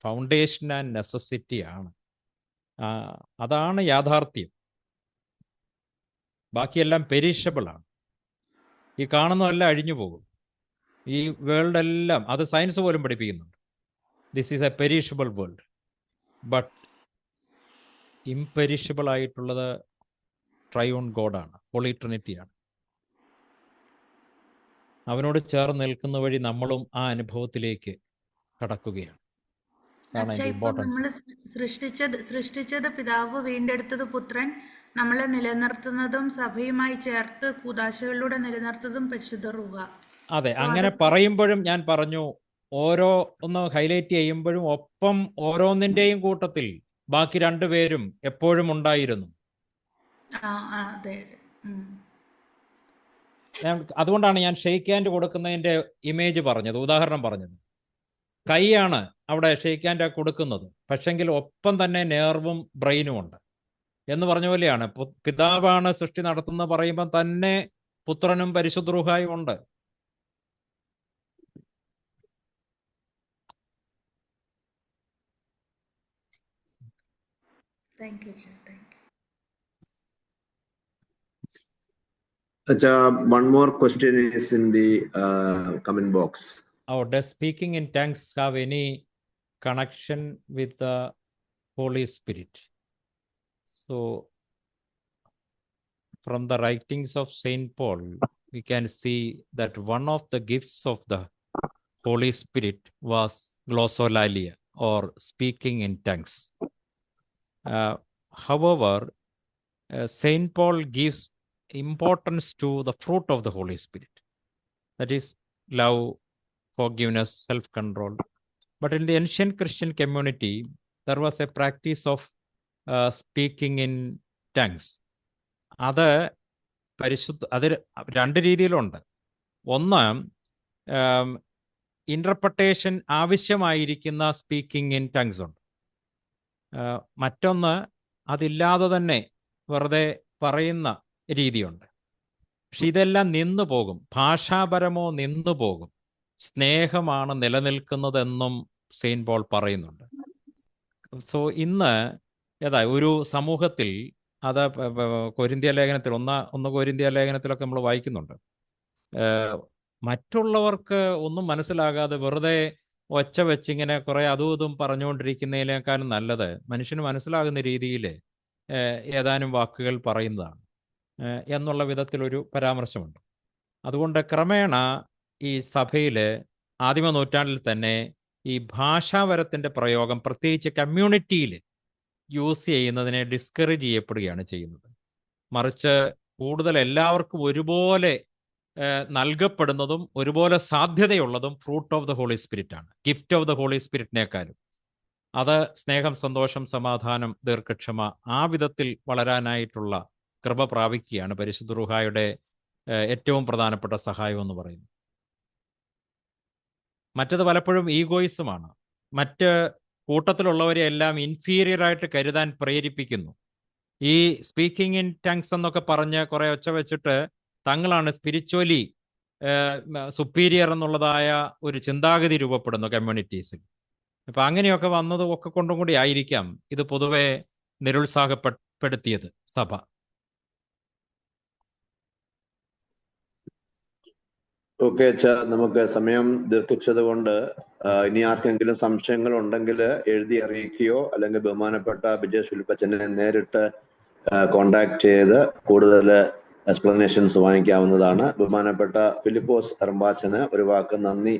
ഫൗണ്ടേഷൻ ആൻഡ് നെസസിറ്റി ആണ്. അതാണ് യാഥാർത്ഥ്യം. ബാക്കിയെല്ലാം പെരിഷബിൾ ആണ്. ഈ കാണുന്നതെല്ലാം അഴിഞ്ഞു പോകും. ഈ വേൾഡ് എല്ലാം, അത് സയൻസ് പോലും പഠിപ്പിക്കുന്നുണ്ട്. This is A perishable world. But imperishable ആയിട്ടുള്ളത് ട്രൈയൂൺ ഗോഡാണ്, ഹോളി ട്രിനിറ്റിയാണ്. അവനോട് ചേർന്ന് നിൽക്കുന്ന വഴി നമ്മളും ആ അനുഭവത്തിലേക്ക് കടക്കുകയാണ്. നമ്മൾ സൃഷ്ടിച്ചത് പിതാവ്, വീണ്ടെടുത്തത് പുത്രൻ, നമ്മളെ നിലനിർത്തുന്നതും സഭയുമായി ചേർത്ത് കൂദാശകളിലൂടെ നിലനിർത്തുന്നതും പരിശുദ്ധ റൂഹ. അതെ, അങ്ങനെ പറയുമ്പോഴും ഞാൻ പറഞ്ഞു, ഓരോ ഒന്ന് ഹൈലൈറ്റ് ചെയ്യുമ്പോഴും ഒപ്പം ഓരോന്നിന്റെയും കൂട്ടത്തിൽ ബാക്കി രണ്ടുപേരും എപ്പോഴും ഉണ്ടായിരുന്നു. അതുകൊണ്ടാണ് ഞാൻ ഷെയ്ക്ക് ഹാൻഡ് കൊടുക്കുന്നതിന്റെ ഇമേജ് പറഞ്ഞത്, ഉദാഹരണം പറഞ്ഞത്. കൈയാണ് അവിടെ ഷെയ്ക്ക് ഹാൻഡ് കൊടുക്കുന്നത്, പക്ഷെങ്കിൽ ഒപ്പം തന്നെ നെർവും ബ്രെയിനും ഉണ്ട് എന്ന് പറഞ്ഞ പോലെയാണ്. പിതാവാണ് സൃഷ്ടി നടത്തുന്നത് പറയുമ്പോൾ തന്നെ പുത്രനും പരിശുദ്ധ റൂഹായും ഉണ്ട്. Thank you, sir. Thank you. Acha, one more question is in the comment box. Oh, does speaking in tongues have any connection with the Holy Spirit? So, from the writings of Saint Paul, we can see that one of the gifts of the Holy Spirit was glossolalia, or speaking in tongues. However, Saint Paul gives importance to the fruit of the Holy Spirit, that is love, forgiveness, self-control. But in the ancient Christian community, there was a practice of speaking in tongues. അത് രണ്ട് രീതിയിലുണ്ട്. ഒന്ന്, ഇന്റർപ്രട്ടേഷൻ ആവശ്യമായിരിക്കുന്ന സ്പീക്കിംഗ് ഇൻ ടങ്സ് ഉണ്ട്. മറ്റൊന്ന്, അതില്ലാതെ തന്നെ വെറുതെ പറയുന്ന രീതിയുണ്ട്. പക്ഷെ ഇതെല്ലാം നിന്നു പോകും, ഭാഷാപരമോ നിന്നു പോകും. സ്നേഹമാണ് നിലനിൽക്കുന്നതെന്നും സെയിന്റ് പോൾ പറയുന്നുണ്ട്. സോ ഇന്ന് ഒരു സമൂഹത്തിൽ, അത് കൊരിന്ത്യ ലേഖനത്തിൽ ഒന്ന് കൊരിന്ത്യ ലേഖനത്തിലൊക്കെ നമ്മൾ വായിക്കുന്നുണ്ട്, മറ്റുള്ളവർക്ക് ഒന്നും മനസ്സിലാകാതെ വെറുതെ ഒച്ച വെച്ചിങ്ങനെ കുറെ അതും ഇതും പറഞ്ഞുകൊണ്ടിരിക്കുന്നതിനേക്കാളും നല്ലത് മനുഷ്യന് മനസ്സിലാകുന്ന രീതിയിൽ ഏതാനും വാക്കുകൾ പറയുന്നതാണ് എന്നുള്ള വിധത്തിലൊരു പരാമർശമുണ്ട്. അതുകൊണ്ട് ക്രമേണ ഈ സഭയിൽ ആദിമ നൂറ്റാണ്ടിൽ തന്നെ ഈ ഭാഷാപരത്തിൻ്റെ പ്രയോഗം പ്രത്യേകിച്ച് കമ്മ്യൂണിറ്റിയിൽ യൂസ് ചെയ്യുന്നതിനെ ഡിസ്കറേജ് ചെയ്യപ്പെടുകയാണ് ചെയ്യുന്നത്. മറിച്ച് കൂടുതൽ എല്ലാവർക്കും ഒരുപോലെ നൽകപ്പെടുന്നതും ഒരുപോലെ സാധ്യതയുള്ളതും fruit of the Holy Spirit ആണ്, ഗിഫ്റ്റ് ഓഫ് ദ ഹോളി സ്പിരിറ്റിനേക്കാളും. അത് സ്നേഹം, സന്തോഷം, സമാധാനം, ദീർഘക്ഷമ, ആ വിധത്തിൽ വളരാനായിട്ടുള്ള കൃപ പ്രാപിക്കുകയാണ് പരിശുദ്ധ റൂഹായുടെ ഏറ്റവും പ്രധാനപ്പെട്ട സഹായം എന്ന് പറയുന്നത്. മറ്റത് പലപ്പോഴും ഈഗോയിസമാണ്. മറ്റ് കൂട്ടത്തിലുള്ളവരെ എല്ലാം ഇൻഫീരിയർ ആയിട്ട് കരുതാൻ പ്രേരിപ്പിക്കുന്നു. ഈ സ്പീക്കിംഗ് ഇൻ ടങ്സ് എന്നൊക്കെ പറഞ്ഞ് കുറെ ഒച്ച വെച്ചിട്ട് തങ്ങളാണ് സ്പിരിച്വലി സുപ്പീരിയർ എന്നുള്ളതായ ഒരു ചിന്താഗതി രൂപപ്പെടുന്നു കമ്മ്യൂണിറ്റീസിൽ. അപ്പൊ അങ്ങനെയൊക്കെ വന്നത് ഒക്കെ കൊണ്ടും കൂടി ആയിരിക്കാം ഇത് പൊതുവെ നിരുത്സാഹപ്പെടുത്തിയത് സഭ. ഓക്കെ അച്ഛാ, നമുക്ക് സമയം ദീർഘിച്ചത് കൊണ്ട് ഇനി ആർക്കെങ്കിലും സംശയങ്ങൾ ഉണ്ടെങ്കിൽ എഴുതി അറിയിക്കുകയോ അല്ലെങ്കിൽ ബഹുമാനപ്പെട്ട വിജയ് ഫിലിപ്പച്ചനെ നേരിട്ട് കോണ്ടാക്ട് ചെയ്ത് കൂടുതൽ എക്സ്പ്ലനേഷൻസ് വാങ്ങിക്കാവുന്നതാണ്. ബഹുമാനപ്പെട്ട ഫിലിപ്പോസ് എറമ്പാച്ചന് ഒരു വാക്ക് നന്ദി